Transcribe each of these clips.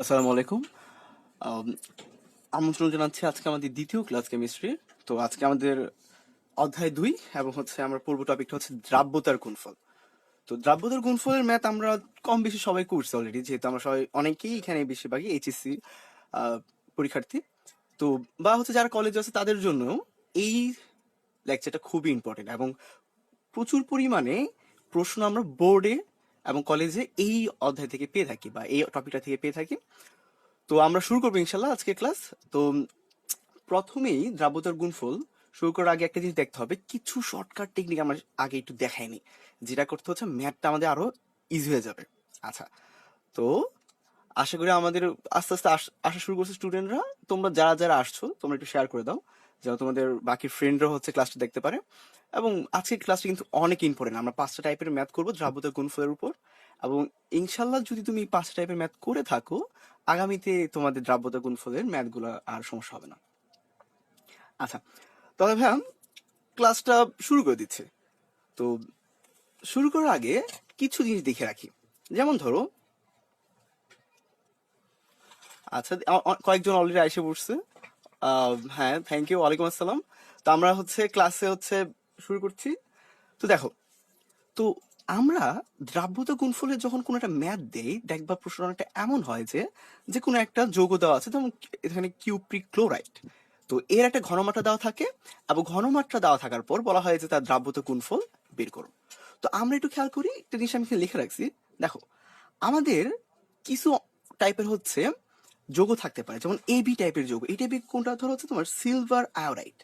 আসসালামু আলাইকুম। আম, আমন্ত্রণ জানাচ্ছি আজকে আমাদের দ্বিতীয় ক্লাস কেমিস্ট্রি। তো আজকে আমাদের অধ্যায় 2 এবং আমরা পূর্ব টপিকটা হচ্ছে দ্রাব্যতার গুণফল। তো দ্রাব্যতার গুণফলের ম্যাথ আমরা কম বেশি সবাই করছি অলরেডি, যেহেতু আমরা সবাই অনেকেই এখানে বেশিরভাগই এইচএসসি পরীক্ষার্থী। তো বা যারা কলেজে আছে তাদের জন্য এই লেকচারটা খুবই ইম্পর্টেন্ট এবং প্রচুর পরিমাণে প্রশ্ন আমরা বোর্ডে এবং কলেজে এই অধ্যায় থেকে পেয়ে থাকি বা এই টপিকটা থেকে পেয়ে থাকি। তো আমরা শুরু করবো ইনশাল্লাহ আজকে ক্লাস। তো প্রথমেই দ্রাব্যতার গুণফল শুরু করার আগে একটা জিনিস দেখতে হবে, কিছু শর্টকাট টেকনিক আমরা আগে একটু দেখাইনি, যেটা করতে হচ্ছে ম্যাথটা আমাদের আরো ইজি হয়ে যাবে। আচ্ছা, তো আশা করি আমাদের আস্তে আস্তে আসা শুরু করছে স্টুডেন্টরা। তোমরা যারা যারা আসছো তোমরা একটু শেয়ার করে দাও, যেন তোমাদের বাকি ফ্রেন্ডরা ক্লাসটা দেখতে পারে। এবং আজকের ক্লাসটা কিন্তু অনেক ইম্পর্টেন্ট। আমরা 5টা টাইপের ম্যাথ করবো দ্রাব্যতার গুণফলের উপর, এবং ইনশাল্লাহ যদি তুমি 5টা টাইপের ম্যাথ করে থাকো, আগামীতে তোমাদের দ্রাব্যতা গুণফলের ম্যাথগুলো আর সমস্যা হবে না। আচ্ছা, তাহলে ভাইয়া ক্লাসটা শুরু করে দিচ্ছে। তো শুরু করার আগে কিছু জিনিস দেখে রাখি, যেমন ধরো, আচ্ছা কয়েকজন অলরেডি এসে পড়ছে। হ্যাঁ, থ্যাংক ইউ, ওয়ালাইকুম আসসালাম। তো আমরা ক্লাসে শুরু করছি। তো দেখো, তো আমরা দ্রাব্যতা গুণফলের যখন কোনো একটা ম্যাথ দেই, দেখবা প্রশ্ন অনেকটা এমন হয় যে যে কোনো একটা যৌগ দেওয়া আছে, যেমন এখানে কিউপ্রিক ক্লোরাইড। তো এর একটা ঘনমাত্রা দেওয়া থাকে, এবং ঘনমাত্রা দেওয়া থাকার পর বলা হয় যে তার দ্রাব্যতা গুণফল বের করো। তো আমরা একটু খেয়াল করি, একটা জিনিস আমি এখানে লিখে রাখছি। দেখো, আমাদের কিছু টাইপের যৌগ থাকতে পারে, যেমন এবি টাইপের যৌগ। এই টাইপের কোনটা ধরো তোমার সিলভার আয়োডাইড।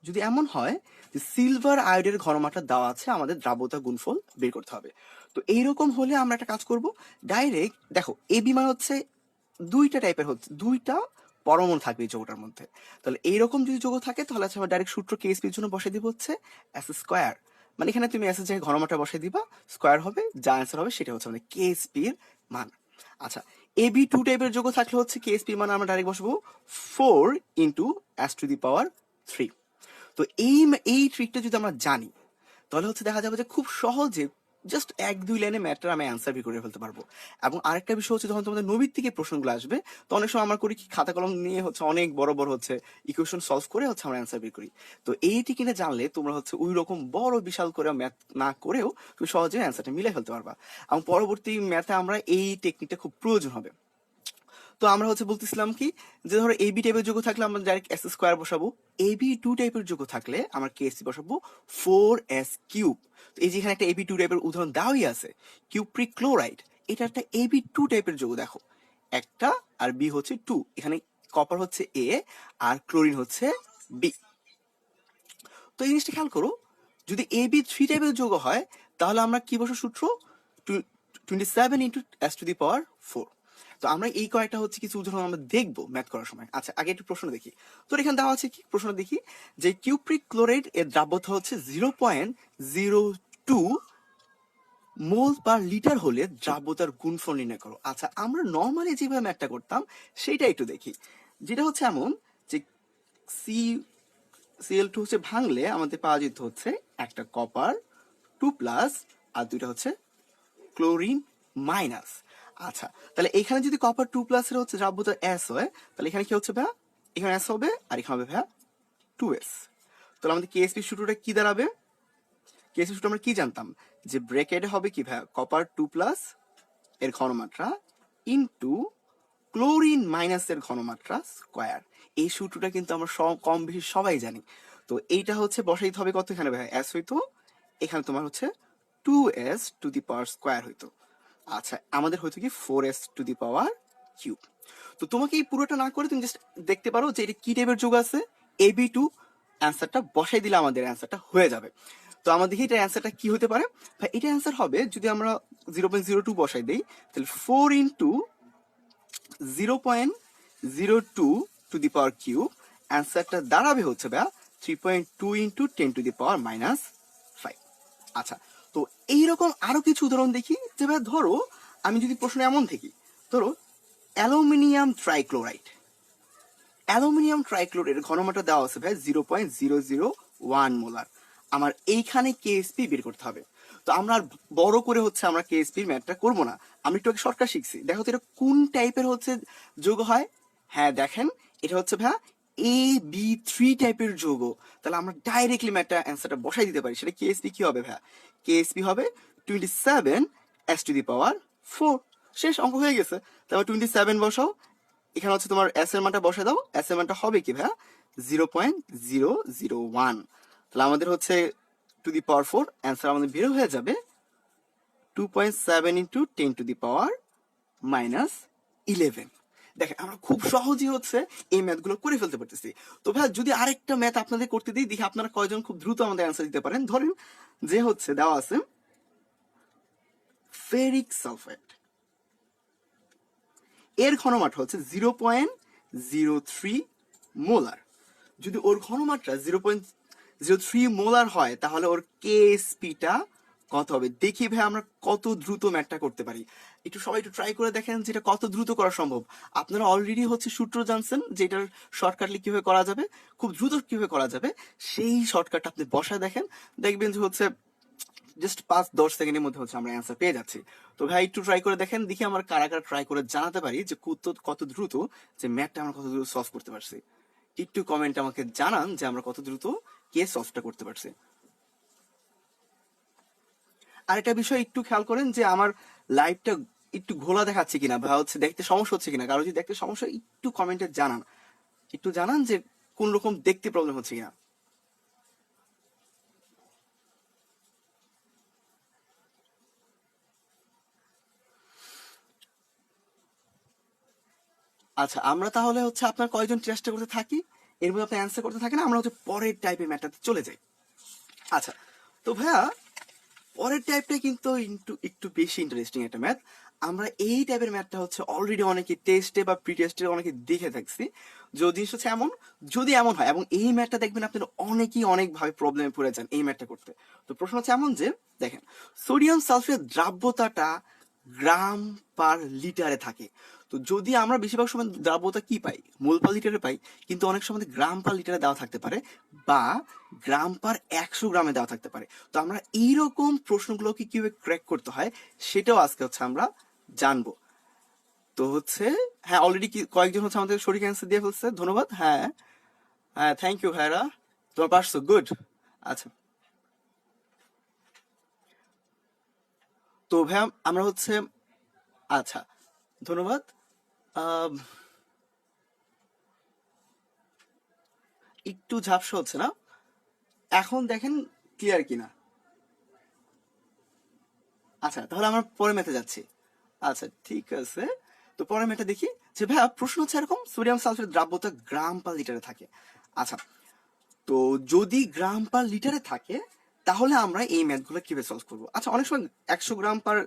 যদি এমন হয় যে সিলভার আয়োডের ঘনমাত্রা দেওয়া আছে, আমাদের দ্রাব্যতা গুণফল বের করতে হবে। তো এইরকম হলে আমরা একটা কাজ করব, ডাইরেক্ট দেখো এবি মানে দুইটা টাইপের দুইটা পরমাণু থাকবে এই যৌগটার মধ্যে। তাহলে এইরকম যদি যৌগ থাকে তাহলে আমরা ডাইরেক্ট সূত্র কেএসপির জন্য বসাই দিব এস স্কোয়ার। মানে এখানে তুমি এস এর জায়গায় ঘনমাত্রা বসাই দিবা, স্কোয়ার হবে, যা অ্যান্সার হবে সেটা আমাদের কেএসপির মান। আচ্ছা, এবি টু টাইপের যৌগ থাকলে কেএসপির মান আমরা ডাইরেক্ট বসাবো 4 × 10⁻³ তো এই ট্রিকটা যদি আমরা জানি, তাহলে দেখা যাবে যে খুব সহজে জাস্ট 1-2 লাইনে ম্যাটার আমি অ্যান্সার বের করে ফেলতে পারবো। এবং আরেকটা বিষয় যখন তোমাদের নবীর থেকে প্রশ্নগুলো আসবে, তো অনেক সময় আমরা করি কি, খাতা কলম নিয়ে অনেক বড় বড় ইকুয়েশন সলভ করে আমরা অ্যান্সার বের করি। তো এইটি কিনে জানলে তোমরা ওই রকম বড় বিশাল করে ম্যাথ না করেও তুমি সহজে অ্যান্সারটা মিলে ফেলতে পারবা। এবং পরবর্তী ম্যাথে আমরা এই টেকনিকটা খুব প্রয়োজন হবে। তো আমরা বলতেছিলাম কি, যে ধরো এবি টাইপের যৌগ থাকলে আমরা ডাইরেক্ট এস স্কোয়ার বসাবো। এবি টু টাইপের যৌগ থাকলে আমরা কেএসসি বসাবো 4s³ তো এই যে এখানে একটা এবি টু টাইপের উদাহরণ দেওয়াই আছে, কিউপ্রিক ক্লোরাইড। এটা একটা এবি টু টাইপের যৌগ। দেখো, একটা আর বি 2, এখানে কপার এ আর ক্লোরিন বি। তো এই জিনিসটা খেয়াল করো, যদি এবি 3 টাইপের যৌগ হয় তাহলে আমরা কি বসো সূত্র, 27 × s⁴। তো আমরা এই কয়েকটা কিছু উদাহরণ আমরা দেখবো ম্যাথ করার সময়। আচ্ছা, আগে একটু প্রশ্ন দেখি। তো এখানে দেওয়া আছে কি, প্রশ্ন দেখি যে কিউপ্রিক ক্লোরাইড এর দ্রাব্যতা 0.02 মোল পার লিটার হলে দ্রাব্যতার গুণফল নির্ণয় করো। আচ্ছা, আমরা নর্মালি যেভাবে ম্যাথটা করতাম সেটা একটু দেখি। যেটা এমন যে Cl2 ভাঙলে আমাদের পাওয়া যেত একটা কপার 2+ আর দুইটা ক্লোরিন মাইনাস। আচ্ছা, তাহলে এখানে যদি কপার 2+ এর দ্রাব্যতা S হয়, তাহলে এখানে কি ভাইয়া, এখানে S হবে আর এখানে হবে ভাইয়া 2s। তাহলে আমাদের কেএসপি সূত্রটা কি দাঁড়াবে? কেএসপি সূত্র আমরা কি জানতাম, যে ব্র্যাকেটে হবে কি ভাইয়া, কপার 2+ এর ঘনমাত্রা ইনটু ক্লোরিন মাইনাস এর ঘনমাত্রা স্কোয়ার। এই সূত্রটা কিন্তু আমরা কম বেশি সবাই জানি। তো এইটা বসাইতে হবে কত, এখানে ভাইয়া S হইতো, এখানে তোমার 2s⁻² হইতো। আচ্ছা, আমাদের হয়তো কি 4s⁻³। তো তোমাকে এই পুরোটা না করে তুমি জাস্ট দেখতে পারো যে এটা কি টাইপের যৌগ আছে, ab2। অ্যান্সারটা বসাই দিলে আমাদের অ্যান্সারটা হয়ে যাবে। তো আমরা দেখি এটা অ্যান্সারটা কি হতে পারে। ভাই, এটা অ্যান্সার হবে, যদি আমরা 0.02 বসাই দেই, তাহলে 4 × 0.02⁻³ অ্যান্সারটা দাঁড়াবে ভাইয়া 3.2 × 10⁻⁻5। আচ্ছা, তো এইরকম আরো কিছু উদাহরণ দেখি। যে ভাই ধরো, আমি যদি প্রশ্ন এমন দেখি, ধরো অ্যালুমিনিয়াম ট্রাইক্লোরাইড। অ্যালুমিনিয়াম ট্রাইক্লোরাইডের ঘনমাত্রা দেওয়া আছে ভাই 0.001 মোলার। আমার এইখানে কেএসপি বের করতে হবে। তো আমরা আর বড় করে হচ্ছে আমরা কেএসপির ম্যাথটা করবো না, আমি একটু আগে শর্টকাট শিখছি। দেখো তো এটা কোন টাইপের হচ্ছে যোগ হয়। হ্যাঁ দেখেন, এটা হচ্ছে ভাইয়া AB3 টাইপের যৌগ। তাহলে আমরা ডাইরেক্টলি ম্যাথটা অ্যান্সারটা বসাই দিতে পারি। সেটা কেএসপি কি হবে ভাইয়া? কেএসপি হবে 27 s⁴। শেষ, অঙ্ক হয়ে গেছে। তারপর 27 বসাও, এখানে হচ্ছে তোমার এস এর মানটা বসে দাও। এস এর মানটা হবে কি ভাইয়া? 0.001। তাহলে আমাদের হচ্ছে টু দি পাওয়ার 4, অ্যান্সার আমাদের বের হয়ে যাবে 2.7 ইন্টু 10⁻⁻11। দেখেন আমরা খুব সহজেই হচ্ছে এই ম্যাথগুলো করে ফেলতে পারতেছি। তো ভাই যদি আরেকটা ম্যাথ আপনাদের করতে দিই, দেখি আপনারা কয়জন খুব দ্রুত আমাদের অ্যান্সার দিতে পারেন। ধরেন যে হচ্ছে দেওয়া আছে ফেরিক সালফেট, এর ঘনমাত্রা হচ্ছে 0.03 মোলার। যদি ওর ঘনমাত্রা 0.03 মোলার হয় তাহলে ওর কেএসপিটা কত হবে? দেখি ভাই আমরা কত দ্রুত ম্যাথটা করতে পারি। একটু সবাই একটু ট্রাই করে দেখেন যেটা কত দ্রুত করা সম্ভব। আপনারা অলরেডি হচ্ছে সূত্র জানছেন যে এটার শর্টকাটলি কিভাবে করা যাবে, খুব দ্রুত কিভাবে করা যাবে, সেই শর্টকাটটা আপনি বসায় দেখেন, দেখবেন যে হচ্ছে জাস্ট 5-10 সেকেন্ডের মধ্যে হচ্ছে আমরা অ্যান্সার পেয়ে যাচ্ছি। তো ভাই একটু ট্রাই করে দেখেন, দেখি আমার কারা কারা ট্রাই করে জানাতে পারি যে কত দ্রুত যে ম্যাথটা আমরা কত দ্রুত সলভ করতে পারছি। একটু কমেন্ট আমাকে জানান যে আমরা কত দ্রুত কে সলভটা করতে পারছি। আর একটা বিষয় একটু খেয়াল করেন যে আমার লাইভটা একটু ঘোলা দেখাচ্ছে কিনা বা হচ্ছে দেখতে সমস্যা হচ্ছে কিনা। কারো যদি দেখতে সমস্যা, একটু কমেন্টে জানান, একটু জানান যে কোন রকম দেখতে প্রবলেম হচ্ছে কিনা। আচ্ছা, আমরা তাহলে হচ্ছে আপনার কয়জন চেষ্টা করতে থাকি, এর মধ্যে আপনি অ্যান্সার করতে থাকেন, আমরা হচ্ছে পরের টাইপের ম্যাটারতে চলে যাই। আচ্ছা, তো ভাইয়া পরের টাইপটা কিন্তু একটু বেশি ইন্টারেস্টিং একটা ম্যাথ। আমরা এই টাইপের ম্যাথটা হচ্ছে অলরেডি অনেকে টেস্টে বা প্রি টেস্টে অনেকে দেখে থাকছি। যদি জিনিস হচ্ছে এমন, যদি এমন হয়, এবং এই ম্যাথটা দেখবেন আপনারা অনেকেই অনেকভাবে প্রবলেমে পড়ে যান এই ম্যাথটা করতে। তো প্রশ্ন হচ্ছে এমন যে দেখেন, সোডিয়াম সালফেট দ্রাব্যতাটা গ্রাম পার লিটারে থাকে। তো যদি আমরা বেশিরভাগ সময় দ্রাব্যতা কি পাই, মোল পার লিটারে পাই, কিন্তু অনেক সময় গ্রাম পার লিটারে দেওয়া থাকতে পারে বা গ্রাম পার 100 গ্রামে দেওয়া থাকতে পারে। তো আমরা এইরকম প্রশ্নগুলোকে কিভাবে ক্র্যাক করতে হয় সেটাও আজকে হচ্ছে আমরা জানবো। তো হচ্ছে হ্যাঁ, অলরেডি কয়েকজন হচ্ছে আমাদের সঠিক অ্যান্সার দিয়ে ফেলছে, ধন্যবাদ। হ্যাঁ হ্যাঁ, থ্যাংক ইউ ভাইরা, তোমার পারছো, গুড। আচ্ছা, তো ভাইয়া আমরা হচ্ছে, আচ্ছা ধন্যবাদ। আম, একটু ঝাপসা হচ্ছে না? এখন দেখেন ক্লিয়ার কিনা? আচ্ছা, তাহলে আমরা পরের ম্যাথে যাচ্ছি। আচ্ছা ঠিক আছে, তো পরের ম্যাথে দেখি যে ভাইয়া প্রশ্ন হচ্ছে এরকম, সোডিয়াম সালফেট দ্রাব্যতা গ্রাম পার লিটারে থাকে। আচ্ছা, তো যদি গ্রাম পার লিটারে থাকে তাহলে আমরা এই ম্যাথগুলো কিভাবে সলভ করবো? আচ্ছা, অনেক সময় 100 গ্রাম পার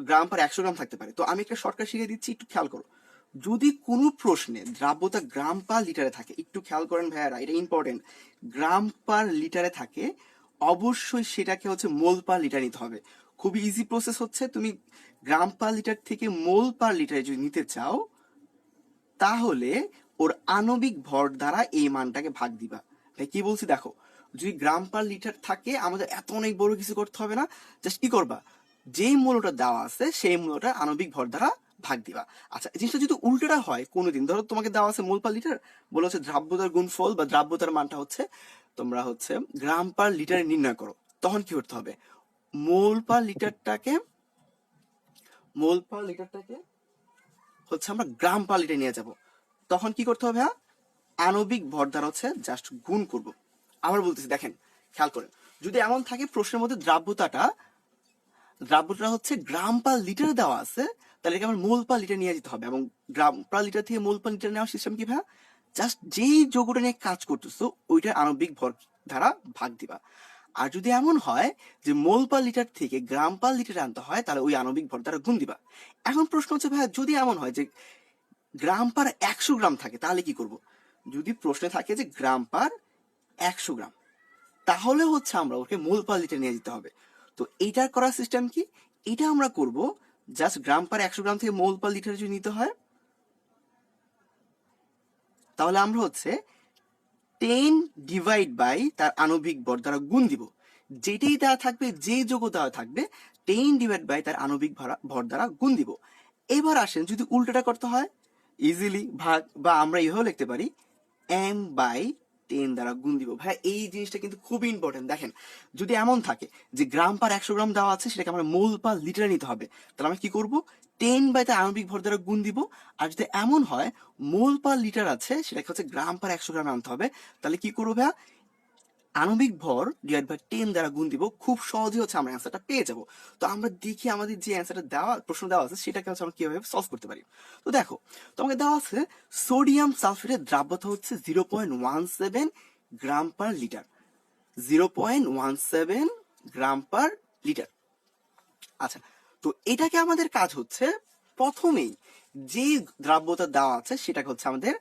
100 গ্রাম থাকতে পারে। তো আমি একটা শর্টকাট শিখিয়ে দিচ্ছি, একটু খেয়াল করো। যদি কোনো প্রশ্নে দ্রাব্যতা গ্রাম পার লিটারে থাকে, একটু খেয়াল করেন ভাইয়ারা, এটা ইম্পর্টেন্ট, গ্রাম পার লিটারে থাকে, অবশ্যই সেটাকে হচ্ছে মোল পার লিটার নিতে হবে। খুবই ইজি প্রসেস হচ্ছে, তুমি গ্রাম পার লিটার থেকে মোল পার লিটারে যদি নিতে চাও তাহলে ওর আণবিক ভর দ্বারা এই মানটাকে ভাগ দিবা। তাই কি বলছি দেখো, যদি গ্রাম পার লিটার থাকে আমাদের এত অনেক বড় কিছু করতে হবে না, জাস্ট কি করবা, যেই মূল্যটা দেওয়া আছে সেই মূল্যটা আণবিক ভর দ্বারা ভাগ দিবা। আচ্ছা, এই জিনিসটা যদি উল্টোটা হয় কোনোদিন, ধরো তোমাকে দেওয়া আছে মোল পার লিটার, বলে হচ্ছে দ্রাব্যতার গুণফল বা দ্রাব্যতার মানটা হচ্ছে তোমরা হচ্ছে গ্রাম পার লিটারে নির্ণয় করো, তখন কি করতে হবে, মোল পার লিটারটাকে মোল পার লিটারটাকে হচ্ছে আমরা গ্রাম পার লিটারে নিয়ে যাব। তখন কি করতে হবে, হ্যাঁ, আণবিক ভর দ্বারা হচ্ছে জাস্ট গুণ করব। আবার বলতেছি দেখেন, খেয়াল করেন, যদি এমন থাকে প্রশ্নের মধ্যে দ্রাব্যটা হচ্ছে গ্রাম পার লিটারে দেওয়া আছে, তাহলে একে আমার মোল পার লিটার নিয়ে যেতে হবে, এবং গ্রাম পার লিটার থেকে মোল পার লিটার নেওয়ার সিস্টেম কি ভাইয়া, জাস্ট যেই যৌগটা নিয়ে কাজ করতেছো ওইটার আণবিক ভর দ্বারা ভাগ দিবা। আর যদি এমন হয় যে মোল পার লিটার থেকে গ্রাম পার লিটারে আনতে হয় তাহলে ওই আণবিক ভর দ্বারা গুণ দিবা। এখন প্রশ্ন হচ্ছে ভাইয়া, যদি এমন হয় যে গ্রাম পার 100 গ্রাম থাকে তাহলে কি করব? যদি প্রশ্নে থাকে যে গ্রাম পার 100 গ্রাম, তাহলে হচ্ছে আমরা ওকে মোল পার লিটার নিয়ে যেতে হবে। তো এইটার করার সিস্টেম কি, এটা আমরা করব জাস্ট গ্রাম পার 100 গ্রাম থেকে মোল পার লিটার যদি নিতে হয় তাহলে আমরা হচ্ছে 10 ডিভাইড বাই তার আণবিক ভর দ্বারা গুণ দিব। যেটাই দেওয়া থাকবে, যে যোগ দেওয়া থাকবে 10 ডিভাইড বাই তার আণবিক ভর দ্বারা গুণ দিব। এবার আসেন যদি উল্টোটা করতে হয়, ইজিলি ভাগ, বা আমরা এভাবে লিখতে পারি m বাই 10 দ্বারা গুণ দিব। ভাই এই জিনিসটা কিন্তু খুবই ইম্পর্টেন্ট। দেখেন যদি এমন থাকে যে গ্রাম পার 100 গ্রাম দেওয়া আছে, সেটাকে আমরা মোল পার লিটারে নিতে হবে, তাহলে আমরা কি করব, 10 বাই তার আণবিক ভর দ্বারা গুণ দিব। আর যদি এমন হয় মোল পার লিটার আছে, সেটাকে হচ্ছে গ্রাম পার 100 গ্রামে আনতে হবে, তাহলে কি করবো ভাইয়া, আণবিক ভর ডিভাইড বাই 10 দ্বারা গুণ দিব। খুব সহজে হচ্ছে আমরা অ্যান্সারটা পেয়ে যাব। তো আমরা দেখি আমাদের যে অ্যান্সারটা দেওয়া, প্রশ্ন দেওয়া আছে, সেটাকে হচ্ছে আমরা কিভাবে সলভ করতে পারি। তো দেখো তোমাকে দেওয়া আছে সোডিয়াম সালফেটের দ্রাব্যতা হচ্ছে 0.17 গ্রাম পার লিটার, 0.17 গ্রাম পার লিটার। আচ্ছা, তো এটাকে আমাদের কাজ হচ্ছে প্রথমেই যে দ্রাব্যতা দেওয়া আছে সেটাকে হচ্ছে আমাদের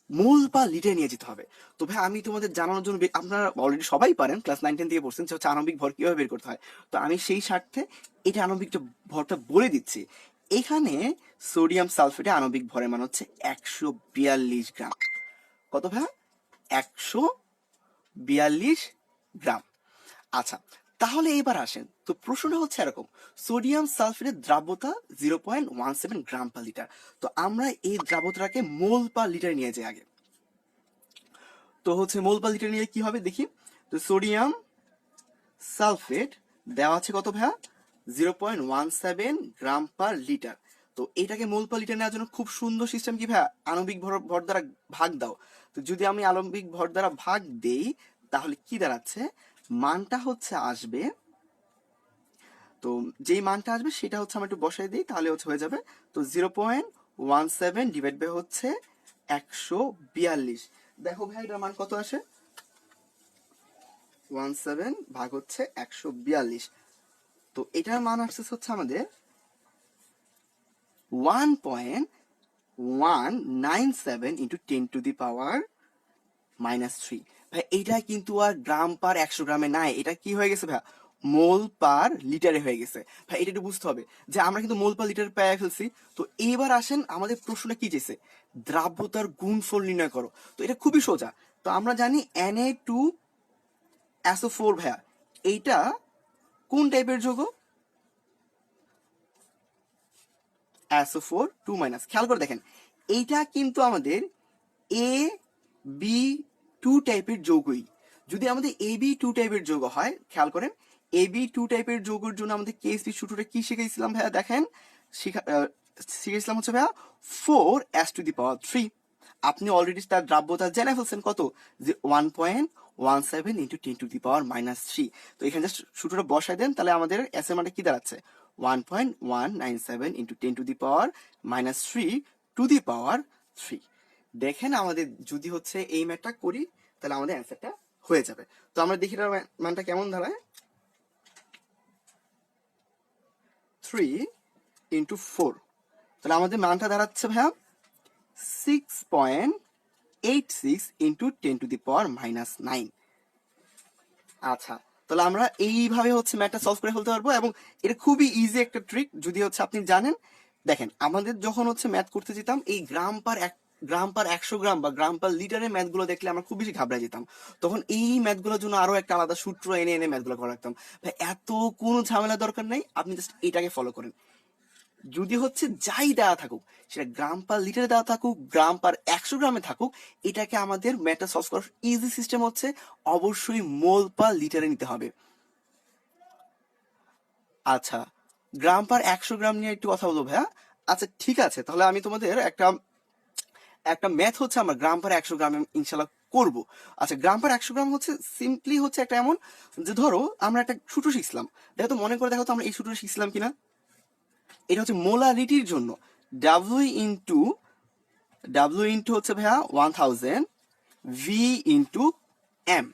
মোল বা লিটারে নিয়ে যেতে হবে। তো ভাই আমি তোমাদের জানানোর জন্য, আপনারা অলরেডি সবাই পারেন, ক্লাস 9-10 থেকে পড়ছেন, হচ্ছে আণবিক ভর কিভাবে বের করতে হয়। তো আমি সেই স্বার্থে এটা আণবিক ভরটা বলে দিচ্ছি। এখানে সোডিয়াম সালফেটে আণবিক ভরের মান হচ্ছে 142 গ্রাম। কত ভাই? 142 গ্রাম। আচ্ছা, তাহলে এবার আসেন, তো প্রশ্নটা হচ্ছে এরকম, সোডিয়াম সালফেটের দ্রাব্যতা 0.17 গ্রাম পার লিটার। তো আমরা এই দ্রাব্যতাকে মোল পার লিটার নিয়ে যাই আগে। তো হচ্ছে মোল পার লিটার নিয়ে কি হবে দেখি। তো সোডিয়াম সালফেট দেওয়া আছে কত ভাইয়া, 0.17 গ্রাম পার লিটার। তো এটাকে মোল পার লিটার নেওয়ার জন্য খুব সুন্দর সিস্টেম কি ভাইয়া, আণবিক ভর দ্বারা ভাগ দাও। তো যদি আমি আণবিক ভর দ্বারা ভাগ দেই, তাহলে কি দাঁড়াচ্ছে, মানটা হচ্ছে আসবে, তো যেই মানটা আসবে সেটা হচ্ছে আমরা একটু বসাই দিই, তাহলে হচ্ছে হয়ে যাবে। তো 0.17 ডিভাইড বাই হচ্ছে 142। দেখো ভাই এটার মান কত আসে, 17 ভাগ হচ্ছে 142। তো এটার মান আসছে হচ্ছে আমাদের 1.197 ইন্টু 10⁻³ ভাই। এটা কিন্তু আর গ্রাম পার 100 গ্রামে নাই, এটা কি হয়ে গেছে ভাই, মোল পার লিটারে হয়ে গেছে। ভাই এটা একটু বুঝতে হবে যে আমরা কিন্তু মোল পার লিটার পেয়ে ফেলছি। তো এইবার আসেন আমাদের প্রশ্নটা কি চেয়েছে, দ্রাব্যতার গুণফল নির্ণয় করো। তো এটা খুবই সোজা। তো আমরা জানি Na2SO4 ভাইয়া, এইটা কোন টাইপের যৌগ, SO4 2-। খেয়াল করে দেখেন এইটা কিন্তু আমাদের AB2 টাইপের যৌগই। যদি আমাদের AB2 টাইপের যৌগ হয়, খেয়াল করেন AB2 টাইপের যৌগের জন্য আমাদের কেএসপি সূত্রটা কি শিখেছিলাম ভাইয়া, দেখেন শিখেছিলাম হচ্ছে ভাইয়া 4s⁻³ আপনি অলরেডি তার দ্রাব্যতা জেনে ফেলছেন কত, যে 1.17 ইন্টু 10⁻³ তো এখানে জাস্ট সূত্রটা বসাই দেন, তাহলে আমাদের এস এর মানটা কি দাঁড়াচ্ছে, 1.197 ইন্টু 10⁻³ দেখেন আমাদের যদি হচ্ছে এই ম্যাথটা করি, তাহলে আমাদের অ্যান্সারটা হয়ে যাবে। তো আমরা দেখি এটার মানটা কেমন দাঁড়ায়, 3 ইন্টু 4, তাহলে আমাদের মানটা দাঁড়াচ্ছে ভাইয়া 6.86 ইন্টু 10⁻⁹। আচ্ছা, তাহলে আমরা এইভাবে হচ্ছে ম্যাথটা সলভ করে ফেলতে পারবো, এবং এটা খুবই ইজি একটা ট্রিক যদি হচ্ছে আপনি জানেন। দেখেন আমাদের যখন হচ্ছে ম্যাথ করতে যেতাম, এই গ্রাম পার 100 গ্রাম বা গ্রাম পার লিটারের ম্যাথগুলো দেখলে আমরা খুব বেশি ঘাবড়ে যেতাম। তখন এই ম্যাথগুলোর জন্য আরো একটা আলাদা সূত্র এনে এনে ম্যাথগুলো করে রাখতাম। ভাই এত কোনো ঝামেলা দরকার নেই, আপনি জাস্ট এটাকে ফলো করেন। যদি হচ্ছে যাই দেওয়া থাকুক, সেটা গ্রাম পার লিটারে দেওয়া থাকুক, গ্রাম পার 100 গ্রামে থাকুক, এটাকে আমাদের ম্যাথটা সলভ করার ইজি সিস্টেম হচ্ছে অবশ্যই মোল পার লিটারে নিতে হবে। আচ্ছা, গ্রাম পার 100 গ্রাম নিয়ে একটু কথা বলবো ভাইয়া। আচ্ছা ঠিক আছে, তাহলে আমি তোমাদের একটা একটা ম্যাথ হচ্ছে আমরা গ্রাম পার 100 গ্রামে ইনশাল্লাহ করব। আচ্ছা, গ্রাম পার 100 গ্রাম হচ্ছে সিম্পলি হচ্ছে একটা এমন, যে ধরো আমরা একটা সূত্র শিখছিলাম, দেখো তো মনে করে দেখো তো আমরা এই সূত্রটা শিখছিলাম কিনা। এটা হচ্ছে মোলারিটির জন্য W ইন্টু হচ্ছে ভাইয়া 1000 V ইন্টু M,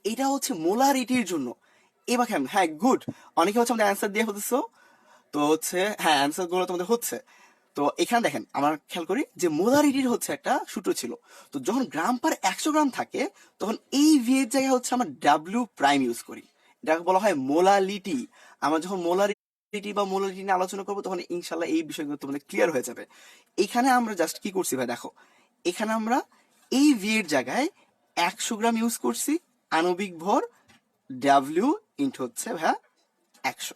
এটা হচ্ছে মোলারিটির জন্য। এবার কেমন, হ্যাঁ গুড, অনেকে হচ্ছে আমাদের অ্যান্সার দিয়ে ফেলতেছো। তো হচ্ছে হ্যাঁ অ্যান্সার গুলো তোমাদের হচ্ছে। তো এখানে দেখেন আমরা খেয়াল করি যে মোলারিটির হচ্ছে একটা সূত্র ছিল। তো যখন গ্রাম পার 100 গ্রাম থাকে, তখন এই ভি এর জায়গায় হচ্ছে আমরা ডাব্লিউ প্রাইম ইউজ করি, এটাকে বলা হয় মোলালিটি। আমরা যখন মোলারিটি বা মোলালিটি নিয়ে আলোচনা করবো, তখন ইনশাল্লাহ এই বিষয়গুলো তোমাদের ক্লিয়ার হয়ে যাবে। এখানে আমরা জাস্ট কি করছি ভাই, দেখো এখানে আমরা এই ভি এর জায়গায় 100 গ্রাম ইউজ করছি, আণবিক ভর ডাব্লিউ ইন্টু হচ্ছে ভাইয়া 100।